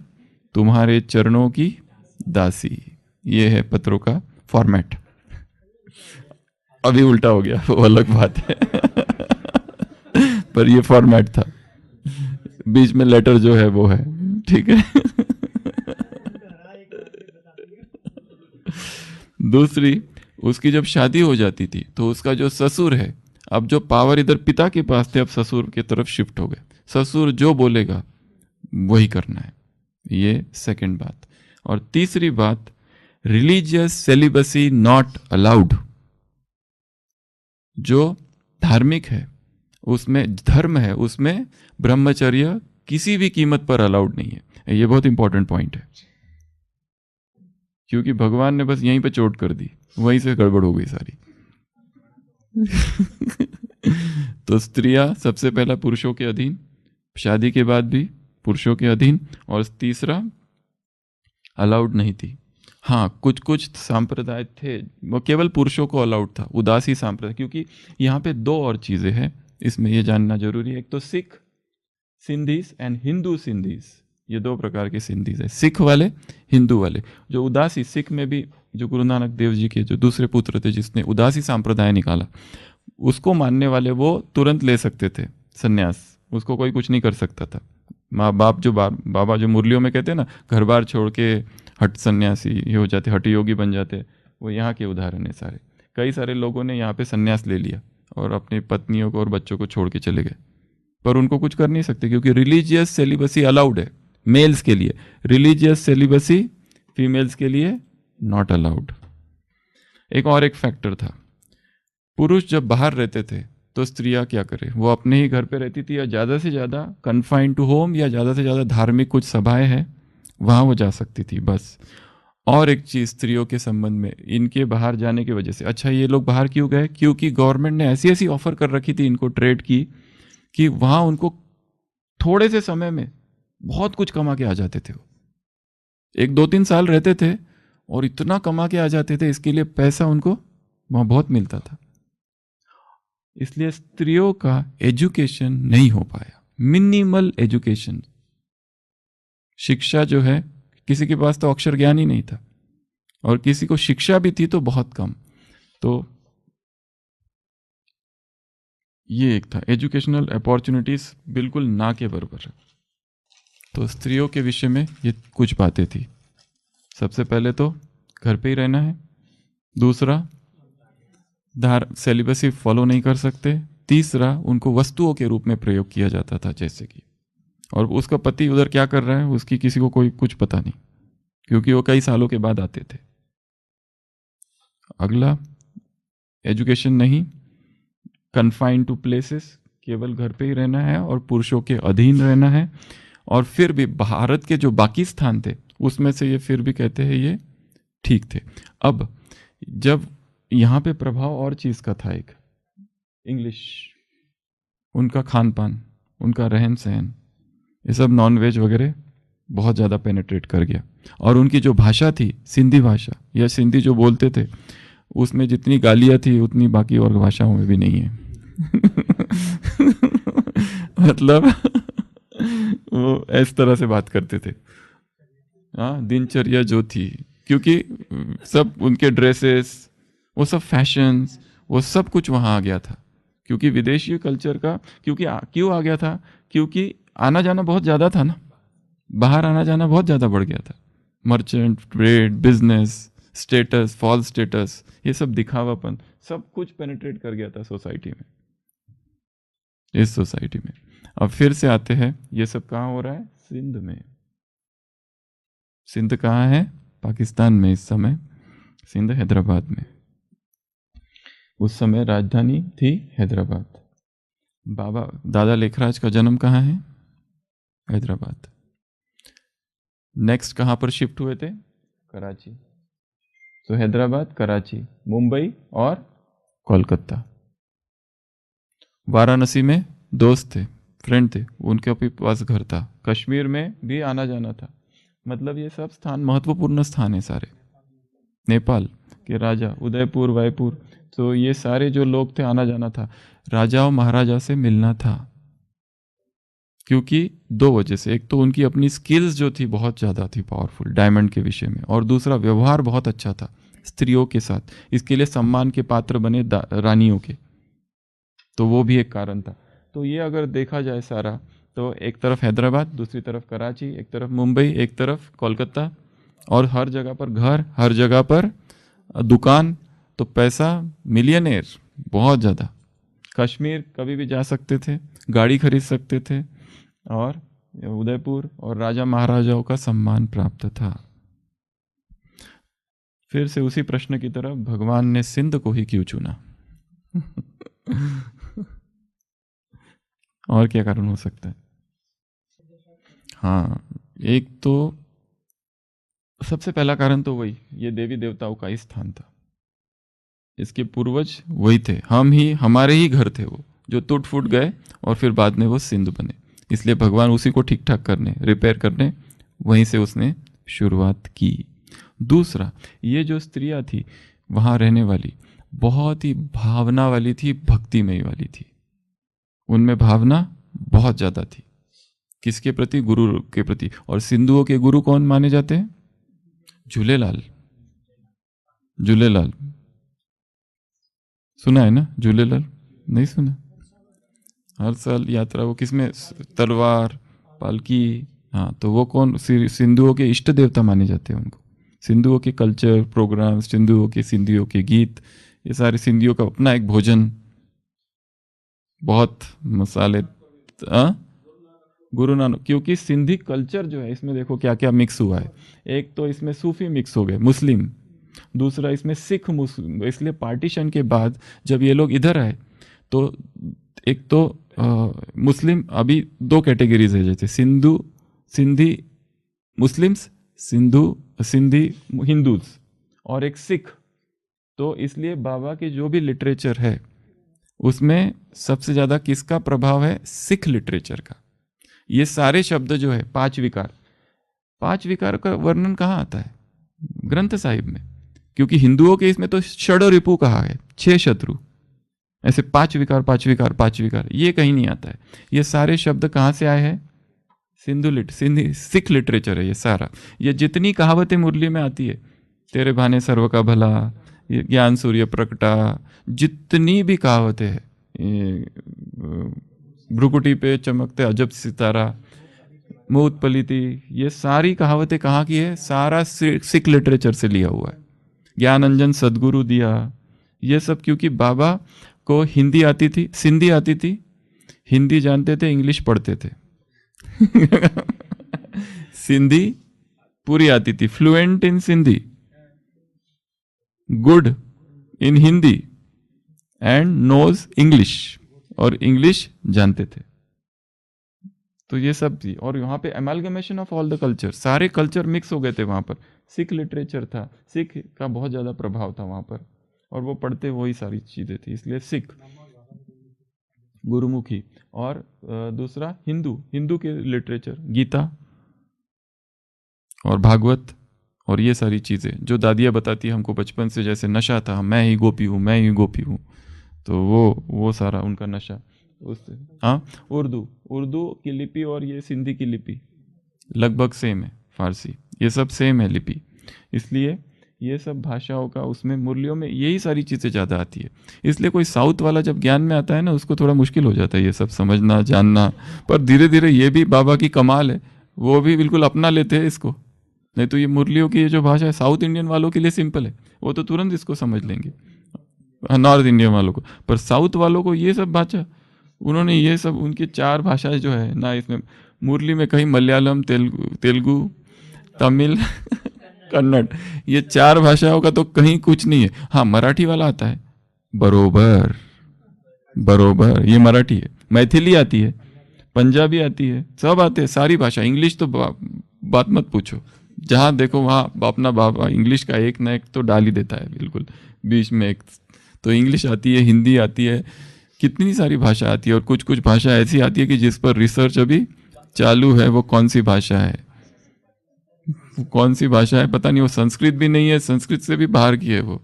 Speaker 2: तुम्हारे चरणों की दासी। ये है पत्रों का फॉर्मेट। अभी उल्टा हो गया वो अलग बात है पर ये फॉर्मेट था, बीच में लेटर जो है वो है, ठीक है। दूसरी, उसकी जब शादी हो जाती थी तो उसका जो ससुर है, अब जो पावर इधर पिता के पास थे अब ससुर की तरफ शिफ्ट हो गए। ससुर जो बोलेगा वही करना है, ये सेकंड बात। और तीसरी बात, रिलीजियस सेलिबसी नॉट अलाउड। जो धार्मिक है उसमें, धर्म है उसमें ब्रह्मचर्य किसी भी कीमत पर अलाउड नहीं है। ये बहुत इंपॉर्टेंट पॉइंट है, क्योंकि भगवान ने बस यहीं पे चोट कर दी, वहीं से गड़बड़ हो गई सारी। तो स्त्रियां सबसे पहला पुरुषों के अधीन, शादी के बाद भी पुरुषों के अधीन, और तीसरा अलाउड नहीं थी। हाँ, कुछ कुछ सांप्रदाय थे वो केवल पुरुषों को अलाउड था, उदासी सांप्रदाय। क्योंकि यहाँ पे दो और चीजें हैं इसमें ये जानना जरूरी है। एक तो Sikh Sindhis and Hindu Sindhis, ये दो प्रकार के सिंधीज है, सिख वाले हिंदू वाले। जो उदासी, सिख में भी जो गुरु नानक देव जी के जो दूसरे पुत्र थे जिसने उदासी सांप्रदाय निकाला, उसको मानने वाले वो तुरंत ले सकते थे सन्यास, उसको कोई कुछ नहीं कर सकता था। माँ बाप जो बाबा जो मुरलियों में कहते हैं ना, घर बार छोड़ के हट सन्यासी ये हो जाते, हट योगी बन जाते, वो यहाँ के उदाहरण है सारे। कई सारे लोगों ने यहाँ पे सन्यास ले लिया और अपनी पत्नियों को और बच्चों को छोड़ के चले गए, पर उनको कुछ कर नहीं सकते क्योंकि रिलीजियस सेलिबसी अलाउड है मेल्स के लिए, रिलीजियस सेलिबसी फीमेल्स के लिए नॉट अलाउड। एक फैक्टर था, पुरुष जब बाहर रहते थे तो स्त्रियां क्या करें, वो अपने ही घर पे रहती थी, या ज़्यादा से ज़्यादा कन्फाइन टू होम, या ज़्यादा से ज़्यादा धार्मिक कुछ सभाएं हैं वहाँ वो जा सकती थी बस। और एक चीज़ स्त्रियों के संबंध में, इनके बाहर जाने की वजह से, अच्छा ये लोग बाहर क्यों गए? क्योंकि गवर्नमेंट ने ऐसी ऐसी ऑफर कर रखी थी इनको ट्रेड की कि वहाँ उनको थोड़े से समय में बहुत कुछ कमा के आ जाते थे। वो 1-2-3 साल रहते थे और इतना कमा के आ जाते थे, इसके लिए पैसा उनको वहाँ बहुत मिलता था। इसलिए स्त्रियों का एजुकेशन नहीं हो पाया, मिनिमल एजुकेशन। शिक्षा जो है, किसी के पास तो अक्षर ज्ञान ही नहीं था, और किसी को शिक्षा भी थी तो बहुत कम। तो ये एक था, एजुकेशनल अपॉर्चुनिटीज बिल्कुल ना के बराबर है। तो स्त्रियों के विषय में ये कुछ बातें थी। सबसे पहले तो घर पे ही रहना है, दूसरा सेलिबसी फॉलो नहीं कर सकते, तीसरा उनको वस्तुओं के रूप में प्रयोग किया जाता था जैसे कि, और उसका पति उधर क्या कर रहा है उसकी किसी को कोई कुछ पता नहीं, क्योंकि वो कई सालों के बाद आते थे। अगला, एजुकेशन नहीं, कन्फाइन टू प्लेसेस, केवल घर पे ही रहना है और पुरुषों के अधीन रहना है। और फिर भी भारत के जो बाकी स्थान थे उसमें से ये फिर भी कहते हैं ये ठीक थे। अब जब यहाँ पे प्रभाव और चीज़ का था, एक इंग्लिश, उनका खान पान, उनका रहन सहन, ये सब नॉन वेज वगैरह बहुत ज़्यादा पेनिट्रेट कर गया। और उनकी जो भाषा थी सिंधी भाषा, या सिंधी जो बोलते थे, उसमें जितनी गालियाँ थी उतनी बाकी और भाषाओं में भी नहीं है। मतलब वो इस तरह से बात करते थे। हाँ, दिनचर्या जो थी, क्योंकि सब उनके ड्रेसेस, वो सब फैशंस, वो सब कुछ वहाँ आ गया था। क्योंकि विदेशी कल्चर का, क्योंकि क्यों आ गया था? क्योंकि आना जाना बहुत ज़्यादा था ना, बाहर आना जाना बहुत ज़्यादा बढ़ गया था। Merchant, trade, business, status, false status, ये सब दिखावापन, सब कुछ पेनिट्रेट कर गया था सोसाइटी में, इस सोसाइटी में। अब फिर से आते हैं, ये सब कहाँ हो रहा है? सिंध में। सिंध कहाँ है? पाकिस्तान में इस समय। सिंध हैदराबाद में। उस समय राजधानी थी हैदराबाद। बाबा दादा लेखराज का जन्म कहाँ है? हैदराबाद। नेक्स्ट कहाँ पर शिफ्ट हुए थे? कराची। तो हैदराबाद, कराची, मुंबई और कोलकाता। वाराणसी में दोस्त थे, फ्रेंड थे, उनके अपने पास घर था। कश्मीर में भी आना जाना था। मतलब ये सब स्थान महत्वपूर्ण स्थान है सारे। नेपाल के राजा, उदयपुर, वायपुर, तो ये सारे जो लोग थे आना जाना था। राजा और महाराजा से मिलना था, क्योंकि दो वजह से। एक तो उनकी अपनी स्किल्स जो थी बहुत ज़्यादा थी, पावरफुल डायमंड के विषय में, और दूसरा व्यवहार बहुत अच्छा था स्त्रियों के साथ, इसके लिए सम्मान के पात्र बने रानियों के, तो वो भी एक कारण था। तो ये अगर देखा जाए सारा, तो एक तरफ हैदराबाद, दूसरी तरफ कराची, एक तरफ मुंबई, एक तरफ कोलकाता, और हर जगह पर घर, हर जगह पर दुकान, तो पैसा, मिलियनेयर बहुत ज़्यादा। कश्मीर कभी भी जा सकते थे, गाड़ी खरीद सकते थे, और उदयपुर और राजा महाराजाओं का सम्मान प्राप्त था। फिर से उसी प्रश्न की तरफ, भगवान ने सिंध को ही क्यों चुना? और क्या कारण हो सकता है? हाँ, एक तो सबसे पहला कारण तो वही, ये देवी देवताओं का ही स्थान था। इसके पूर्वज वही थे, हम ही, हमारे ही घर थे वो, जो टूट फूट गए और फिर बाद में वो सिंध बने। इसलिए भगवान उसी को ठीक ठाक करने, रिपेयर करने, वहीं से उसने शुरुआत की। दूसरा, ये जो स्त्रियां थी वहाँ रहने वाली, बहुत ही भावना वाली थी, भक्तिमय वाली थी। उनमें भावना बहुत ज़्यादा थी। किसके प्रति? गुरु के प्रति। और सिंधुओं के गुरु कौन माने जाते हैं? झूलेलाल। झूलेलाल सुना है ना? झूलेलाल नहीं सुना? हर साल यात्रा वो किसमें? तलवार, पालकी। हाँ, तो वो कौन? सिंधुओं के इष्ट देवता माने जाते हैं उनको। सिंधुओं के कल्चर प्रोग्राम, सिंधियों के गीत, ये सारे सिंधियों का अपना एक भोजन, बहुत मसाले। गुरु नानक, क्योंकि सिंधी कल्चर जो है इसमें देखो क्या क्या मिक्स हुआ है। एक तो इसमें सूफी मिक्स हो गए, मुस्लिम। दूसरा इसमें सिख मुस्लिम। इसलिए पार्टीशन के बाद जब ये लोग इधर आए, तो एक तो मुस्लिम, अभी दो कैटेगरीज है, जैसे सिंधी मुस्लिम्स, सिंधी हिंदूज, और एक सिख। तो इसलिए बाबा के जो भी लिटरेचर है उसमें सबसे ज़्यादा किसका प्रभाव है? सिख लिटरेचर का। ये सारे शब्द जो है, पांच विकार का वर्णन कहाँ आता है? ग्रंथ साहिब में। क्योंकि हिंदुओं के इसमें तो षड रिपु कहा है, 6 शत्रु, ऐसे पांच विकार, ये कहीं नहीं आता है। ये सारे शब्द कहाँ से आए हैं? सिंधी सिख लिटरेचर है ये सारा। ये जितनी कहावतें मुरली में आती है, तेरे भाने सर्व का भला, ये ज्ञान सूर्य प्रकटा, जितनी भी कहावतें हैं, भ्रुकुटी पे चमकते अजब सितारा, मूत पलीती, ये सारी कहावतें कहाँ की है? सारा सिख लिटरेचर से लिया हुआ है। ज्ञान अंजन सदगुरु दिया, ये सब क्योंकि बाबा को हिंदी आती थी, सिंधी आती थी, हिंदी जानते थे, इंग्लिश पढ़ते थे। सिंधी पूरी आती थी, fluent in Sindhi, good in Hindi, and knows English, और इंग्लिश जानते थे। तो ये सब थी। और यहाँ पे amalgamation of all the culture, सारे कल्चर मिक्स हो गए थे वहाँ पर। सिख लिटरेचर था, सिख का बहुत ज़्यादा प्रभाव था वहाँ पर, और वो पढ़ते वही सारी चीज़ें थी, इसलिए सिख, गुरुमुखी। और दूसरा हिंदू के लिटरेचर, गीता और भागवत, और ये सारी चीज़ें जो दादियाँ बताती हमको बचपन से, जैसे नशा था, मैं ही गोपी हूँ, तो वो सारा उनका नशा उससे। हाँ, उर्दू की लिपि और ये सिंधी की लिपि लगभग सेम है, फारसी, ये सब सेम है लिपि। इसलिए ये सब भाषाओं का उसमें मुरलियों में यही सारी चीज़ें ज़्यादा आती है। इसलिए कोई साउथ वाला जब ज्ञान में आता है ना, उसको थोड़ा मुश्किल हो जाता है ये सब समझना, जानना। पर धीरे धीरे ये भी बाबा की कमाल है, वो भी बिल्कुल अपना लेते हैं इसको। नहीं तो ये मुरलियों की ये जो भाषा है, साउथ इंडियन वालों के लिए सिंपल है, वो तो तुरंत इसको समझ लेंगे, नॉर्थ इंडियन वालों को। पर साउथ वालों को ये सब भाषा, उन्होंने ये सब, उनकी 4 भाषाएं जो है ना, इसमें मुरली में कहीं मलयालम, तेलुगु, तमिल, कन्नड़, ये 4 भाषाओं का तो कहीं कुछ नहीं है। हाँ, मराठी वाला आता है, बरोबर बरोबर, ये मराठी है। मैथिली आती है, पंजाबी आती है, सब आते हैं, सारी भाषा। इंग्लिश तो बात मत पूछो, जहाँ देखो वहाँ अपना बाबा इंग्लिश का एक ना एक तो डाल ही देता है, बिल्कुल बीच में एक। तो इंग्लिश आती है, हिंदी आती है, कितनी सारी भाषा आती है। और कुछ कुछ भाषा ऐसी आती है कि जिस पर रिसर्च अभी चालू है। वो कौन सी भाषा है, वो कौन सी भाषा है पता नहीं। वो संस्कृत भी नहीं है, संस्कृत से भी बाहर की है वो।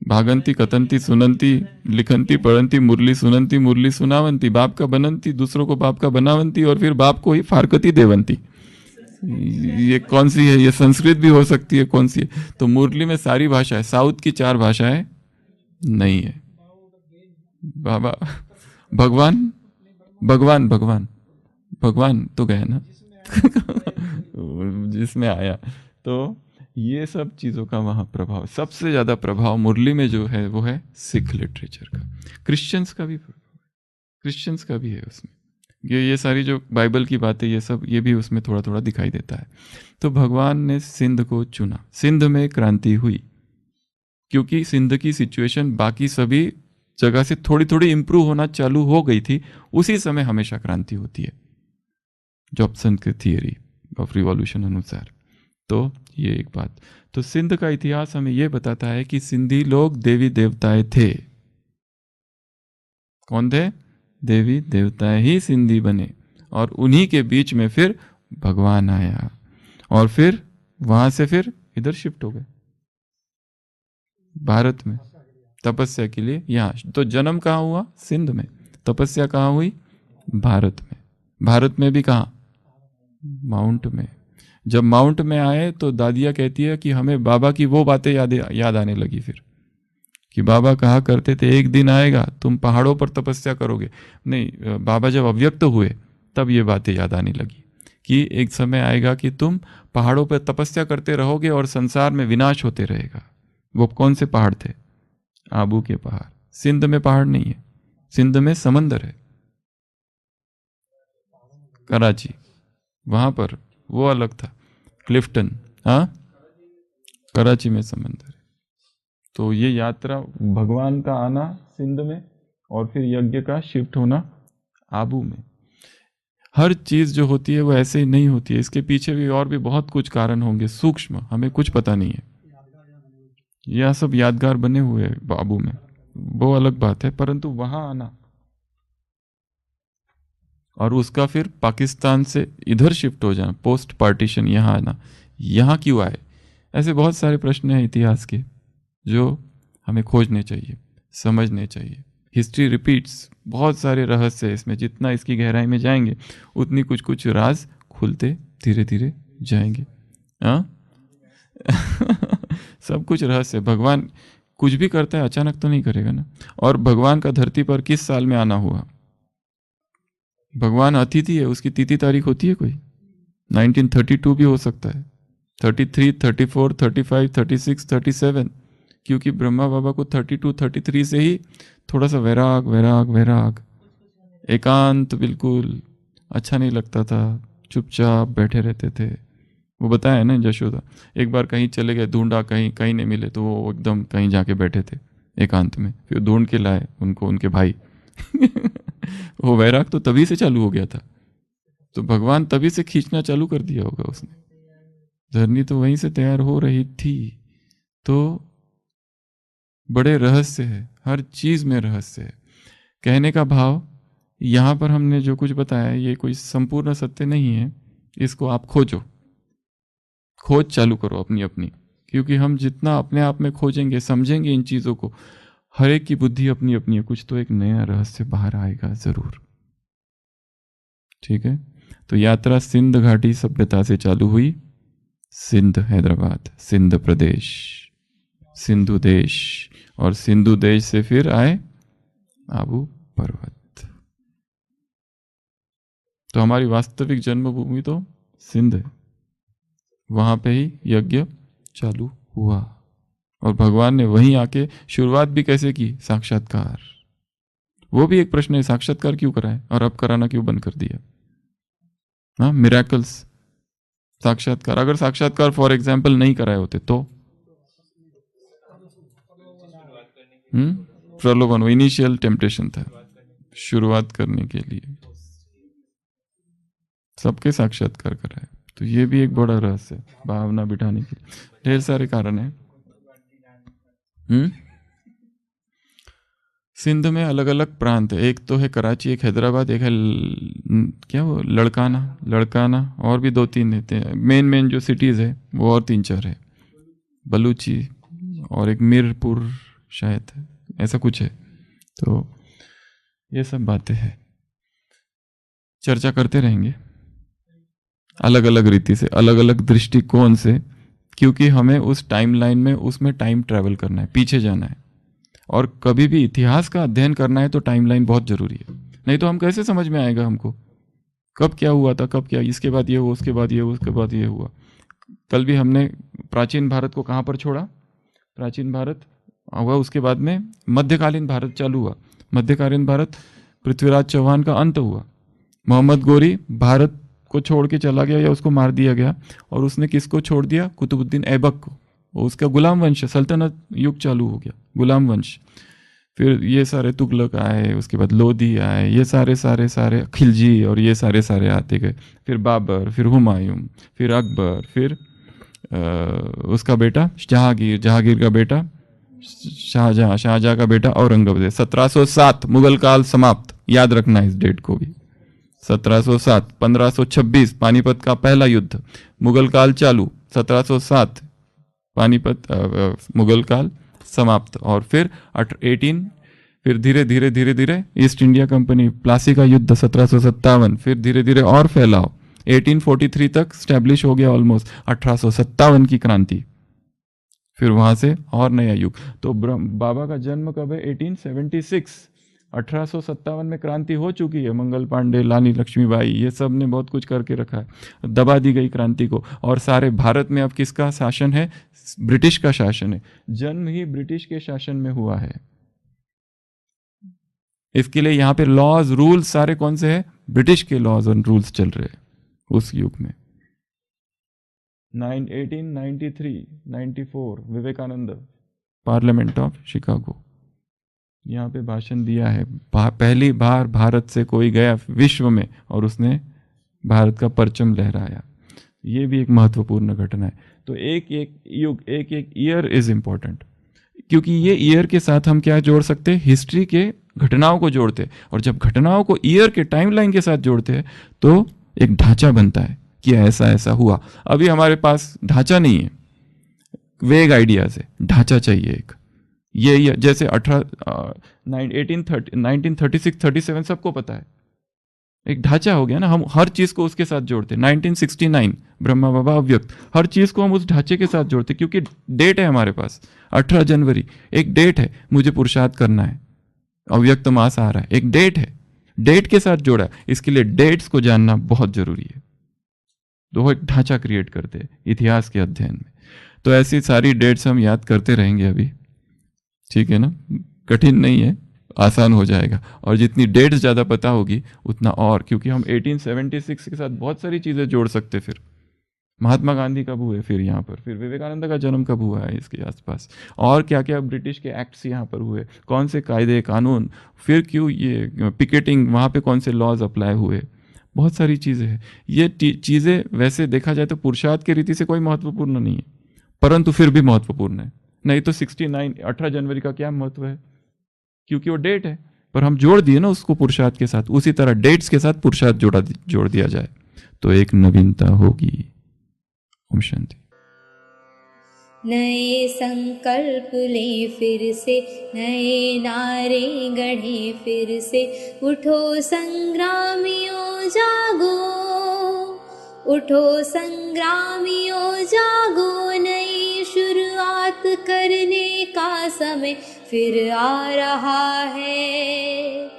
Speaker 2: भागंती कथंती सुनंती लिखंती पढ़ंती मुरली सुनंती मुरली सुनावंती, बाप का बनंती दूसरों को बाप का बनावंती, और फिर बाप को ही फारकती देवंती। ये कौन सी है, ये संस्कृत भी हो सकती है, कौन सी है। तो मुरली में सारी भाषा है, साउथ की 4 भाषाएं नहीं है। बाबा भगवान भगवान भगवान भगवान तो गए ना जिसमें आया। तो ये सब चीज़ों का वहाँ प्रभाव, सबसे ज़्यादा प्रभाव मुरली में जो है वो है सिख लिटरेचर का। क्रिश्चियंस का भी प्रभाव, क्रिश्चियंस का भी है उसमें। ये सारी जो बाइबल की बातें, ये सब ये भी उसमें थोड़ा थोड़ा दिखाई देता है। तो भगवान ने सिंध को चुना, सिंध में क्रांति हुई, क्योंकि सिंध की सिचुएशन बाकी सभी जगह से थोड़ी थोड़ी इंप्रूव होना चालू हो गई थी। उसी समय हमेशा क्रांति होती है, जॉब्सन के थियरी ऑफ रिवॉल्यूशन अनुसार। तो ये एक बात। तो सिंध का इतिहास हमें यह बताता है कि सिंधी लोग देवी देवताएं थे। कौन थे? देवी देवताएं ही सिंधी बने, और उन्हीं के बीच में फिर भगवान आया, और फिर वहां से फिर इधर शिफ्ट हो गए भारत में तपस्या के लिए। यहाँ तो जन्म कहाँ हुआ? सिंध में। तपस्या कहाँ हुई? भारत में। भारत में भी कहाँ? माउंट में। जब माउंट में आए तो दादिया कहती है कि हमें बाबा की वो बातें याद आने लगी फिर, कि बाबा कहा करते थे एक दिन आएगा तुम पहाड़ों पर तपस्या करोगे। नहीं, बाबा जब अव्यक्त हुए तब ये बातें याद आने लगी कि एक समय आएगा कि तुम पहाड़ों पर तपस्या करते रहोगे और संसार में विनाश होते रहेगा। वो कौन से पहाड़ थे? आबू के पहाड़। सिंध में पहाड़ नहीं है, सिंध में समंदर है, कराची, वहां पर वो अलग था, क्लिफ्टन। हाँ, कराची में समंदर है। तो ये यात्रा, भगवान का आना सिंध में और फिर यज्ञ का शिफ्ट होना आबू में। हर चीज जो होती है वो ऐसे ही नहीं होती है, इसके पीछे भी और भी बहुत कुछ कारण होंगे सूक्ष्म, हमें कुछ पता नहीं है। यह सब यादगार बने हुए हैं आबू में, वो अलग बात है। परंतु वहां आना और उसका फिर पाकिस्तान से इधर शिफ्ट हो जाना, पोस्ट पार्टीशन यहाँ आना, यहाँ क्यों आए? ऐसे बहुत सारे प्रश्न हैं इतिहास के जो हमें खोजने चाहिए, समझने चाहिए। हिस्ट्री रिपीट्स, बहुत सारे रहस्य है इसमें, जितना इसकी गहराई में जाएंगे उतनी कुछ कुछ राज खुलते धीरे धीरे जाएंगे। हाँ सब कुछ रहस्य। भगवान कुछ भी करता है अचानक तो नहीं करेगा ना। और भगवान का धरती पर किस साल में आना हुआ? भगवान अतिथि है, उसकी तिथि तारीख होती है कोई? 1932 भी हो सकता है, 33, 34, 35, 36, 37, क्योंकि ब्रह्मा बाबा को 32, 33 से ही थोड़ा सा वैराग वैराग वैराग, एकांत, बिल्कुल अच्छा नहीं लगता था, चुपचाप बैठे रहते थे। वो बताया ना यशोदा, एक बार कहीं चले गए, ढूंढा, कहीं कहीं नहीं मिले, तो वो एकदम कहीं जाके बैठे थे एकांत में, फिर ढूंढ के लाए उनको उनके भाई वो वैराग तो तभी से चालू हो गया था। तो भगवान तभी से खींचना चालू कर दिया होगा उसने, धरनी तो वहीं से तैयार हो रही थी। तो बड़े रहस्य है, हर चीज में रहस्य है। कहने का भाव, यहां पर हमने जो कुछ बताया ये कोई संपूर्ण सत्य नहीं है, इसको आप खोजो, खोज चालू करो अपनी अपनी, क्योंकि हम जितना अपने आप में खोजेंगे, समझेंगे इन चीजों को, हर एक की बुद्धि अपनी अपनी है, कुछ तो एक नया रहस्य बाहर आएगा जरूर। ठीक है, तो यात्रा सिंध घाटी सभ्यता से चालू हुई, सिंध हैदराबाद, सिंध प्रदेश, सिंधु देश, और सिंधु देश से फिर आए आबू पर्वत। तो हमारी वास्तविक जन्मभूमि तो सिंध है, वहां पे ही यज्ञ चालू हुआ, और भगवान ने वहीं आके शुरुआत भी कैसे की? साक्षात्कार। वो भी एक प्रश्न है, साक्षात्कार क्यों कराए और अब कराना क्यों बंद कर दिया? हाँ, मिरेकल्स, साक्षात्कार, अगर साक्षात्कार फॉर एग्जाम्पल नहीं कराए होते तो प्रलोभन, इनिशियल टेम्पटेशन था, शुरुआत करने के लिए सबके साक्षात्कार कराए। तो ये भी एक बड़ा रहस्य है, भावना बिठाने के लिए ढेर सारे कारण है। सिंध में अलग अलग प्रांत है, एक तो है कराची, एक हैदराबाद, एक है क्या वो लड़काना और भी 2-3 हैं। मेन जो सिटीज़ है वो और 3-4 है, बलूची और एक मीरपुर शायद है, ऐसा कुछ है। तो ये सब बातें हैं, चर्चा करते रहेंगे अलग अलग रीति से, अलग अलग दृष्टिकोण से, क्योंकि हमें उस टाइमलाइन में उसमें टाइम ट्रैवल करना है, पीछे जाना है। और कभी भी इतिहास का अध्ययन करना है तो टाइमलाइन बहुत जरूरी है, नहीं तो हम कैसे समझ में आएगा हमको कब क्या हुआ था, कब क्या, इसके बाद ये हुआ, उसके बाद ये हुआ, उसके बाद ये हुआ। कल भी हमने प्राचीन भारत को कहाँ पर छोड़ा, प्राचीन भारत हुआ, उसके बाद में मध्यकालीन भारत चालू हुआ। मध्यकालीन भारत पृथ्वीराज चौहान का अंत हुआ, मोहम्मद गोरी भारत को छोड़ के चला गया या उसको मार दिया गया, और उसने किसको छोड़ दिया, कुतुबुद्दीन ऐबक को, उसका गुलाम वंश, सल्तनत युग चालू हो गया, गुलाम वंश। फिर ये सारे तुगलक आए, उसके बाद लोधी आए, ये सारे खिलजी और ये सारे आते गए। फिर बाबर, फिर हुमायूं, फिर अकबर, फिर उसका बेटा जहांगीर का बेटा शाहजहां का बेटा औरंगजेब। 1707 मुगल काल समाप्त, याद रखना इस डेट को भी। 1707, 1526 पानीपत का पहला युद्ध, मुगल काल चालू, 1707 पानीपत मुगल काल समाप्त। और फिर 18 फिर धीरे धीरे ईस्ट इंडिया कंपनी, प्लासी का युद्ध 1757, फिर धीरे धीरे और फैलाव 1843 तक स्टैब्लिश हो गया ऑलमोस्ट, 1857 की क्रांति, फिर वहां से और नया युग। तो बाबा का जन्म कब है, 1876, 1857 में क्रांति हो चुकी है। मंगल पांडे, रानी लक्ष्मीबाई, ये सब ने बहुत कुछ करके रखा है, दबा दी गई क्रांति को। और सारे भारत में अब किसका शासन है, ब्रिटिश का शासन है, जन्म ही ब्रिटिश के शासन में हुआ है। इसके लिए यहाँ पे लॉज रूल्स सारे कौन से हैं, ब्रिटिश के लॉज और रूल्स चल रहे हैं उस युग में। 1893-94 विवेकानंद, पार्लियामेंट ऑफ शिकागो, यहाँ पे भाषण दिया है। पहली बार भारत से कोई गया विश्व में और उसने भारत का परचम लहराया। ये भी एक महत्वपूर्ण घटना है। तो एक एक युग, एक एक ईयर इज इंपॉर्टेंट, क्योंकि ये ईयर के साथ हम क्या जोड़ सकते हैं, हिस्ट्री के घटनाओं को जोड़ते हैं। और जब घटनाओं को ईयर के टाइमलाइन के साथ जोड़ते हैं तो एक ढांचा बनता है कि ऐसा ऐसा हुआ। अभी हमारे पास ढांचा नहीं है, वेग आइडियाज है, ढांचा चाहिए एक। ये जैसे 1936-37 सबको पता है, एक ढांचा हो गया ना, हम हर चीज को उसके साथ जोड़ते हैं। 1969 ब्रह्मा बाबा अव्यक्त, हर चीज को हम उस ढांचे के साथ जोड़ते, क्योंकि डेट है हमारे पास 18 जनवरी, एक डेट है, मुझे पुरुषार्थ करना है, अव्यक्त मास आ रहा है, एक डेट है, डेट के साथ जोड़ा। इसके लिए डेट्स को जानना बहुत जरूरी है। तो एक ढांचा क्रिएट करते हैं इतिहास के अध्ययन में। तो ऐसी सारी डेट्स हम याद करते रहेंगे अभी, ठीक है ना, कठिन नहीं है, आसान हो जाएगा। और जितनी डेट्स ज़्यादा पता होगी उतना और, क्योंकि हम 1876 के साथ बहुत सारी चीज़ें जोड़ सकते। फिर महात्मा गांधी कब हुए, फिर यहाँ पर, फिर विवेकानंद का जन्म कब हुआ है इसके आसपास, और क्या क्या ब्रिटिश के एक्ट्स यहाँ पर हुए, कौन से कायदे कानून, फिर क्यों ये पिकेटिंग, वहाँ पे कौन से लॉज अप्लाई हुए, बहुत सारी चीज़ें हैं। ये चीज़ें वैसे देखा जाए तो पुरुषार्थ की रीति से कोई महत्वपूर्ण नहीं है, परंतु फिर भी महत्वपूर्ण है। नहीं तो 18 जनवरी का क्या महत्व है, क्योंकि वो डेट है, पर हम जोड़ दिए ना उसको पुरुषार्थ के साथ। उसी तरह डेट्स के साथ पुरुषार्थ जोड़ दिया जाए तो एक नवीनता होगी। ओम शांति।
Speaker 1: नए संकल्प ले फिर से, नए नारे गढ़े फिर से, उठो संग्रामियों जागो, उठो संग्रामियों जागो, नई शुरुआत करने का समय फिर आ रहा है,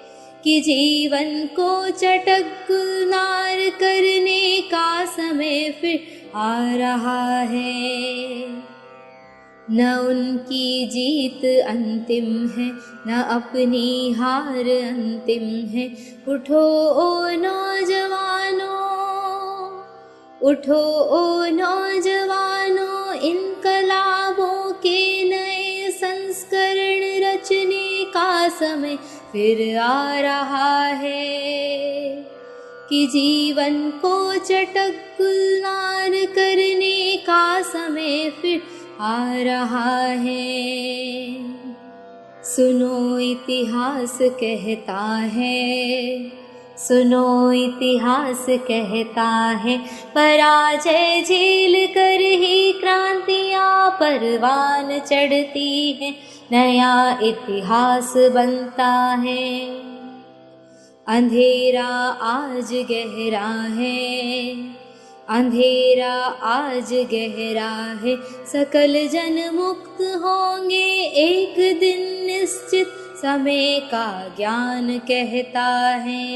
Speaker 1: कि जीवन को चटक गुलजार करने का समय फिर आ रहा है। न उनकी जीत अंतिम है, न अपनी हार अंतिम है, उठो ओ नौजवानों, उठो ओ नौजवानों, इनकलाबों के नए संस्करण रचने का समय फिर आ रहा है, कि जीवन को चटक गुलजार करने का समय फिर आ रहा है। सुनो इतिहास कहता है, सुनो इतिहास कहता है, पराजय झेल कर ही क्रांतियाँ परवान चढ़ती है, नया इतिहास बनता है। अंधेरा आज गहरा है, अंधेरा आज गहरा है, सकल जन मुक्त होंगे एक दिन निश्चित, समय का ज्ञान कहता है।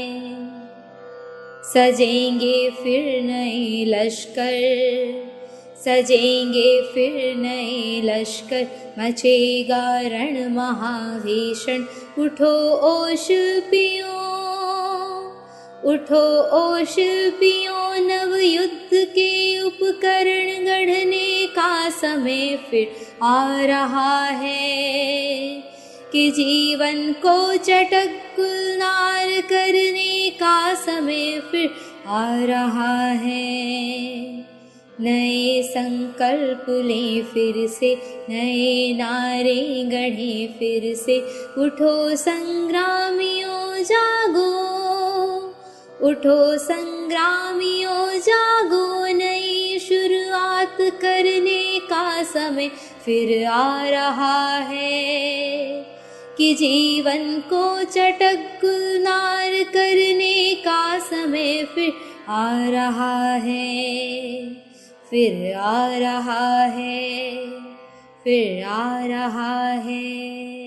Speaker 1: सजेंगे फिर नए लश्कर, सजेंगे फिर नए लश्कर, मचेगा रण महाभीषण। उठो ओ शिल्पियों, उठो ओ शिल्पियों, नव युद्ध के उपकरण गढ़ने का समय फिर आ रहा है, कि जीवन को चटक गुलजार करने का समय फिर आ रहा है। नए संकल्प लें फिर से, नए नारे गढ़ें फिर से। उठो संग्रामियों जागो, उठो संग्रामियों जागो, नई शुरुआत करने का समय फिर आ रहा है, कि जीवन को चटक गुलजार करने का समय फिर आ रहा है, फिर आ रहा है, फिर आ रहा है।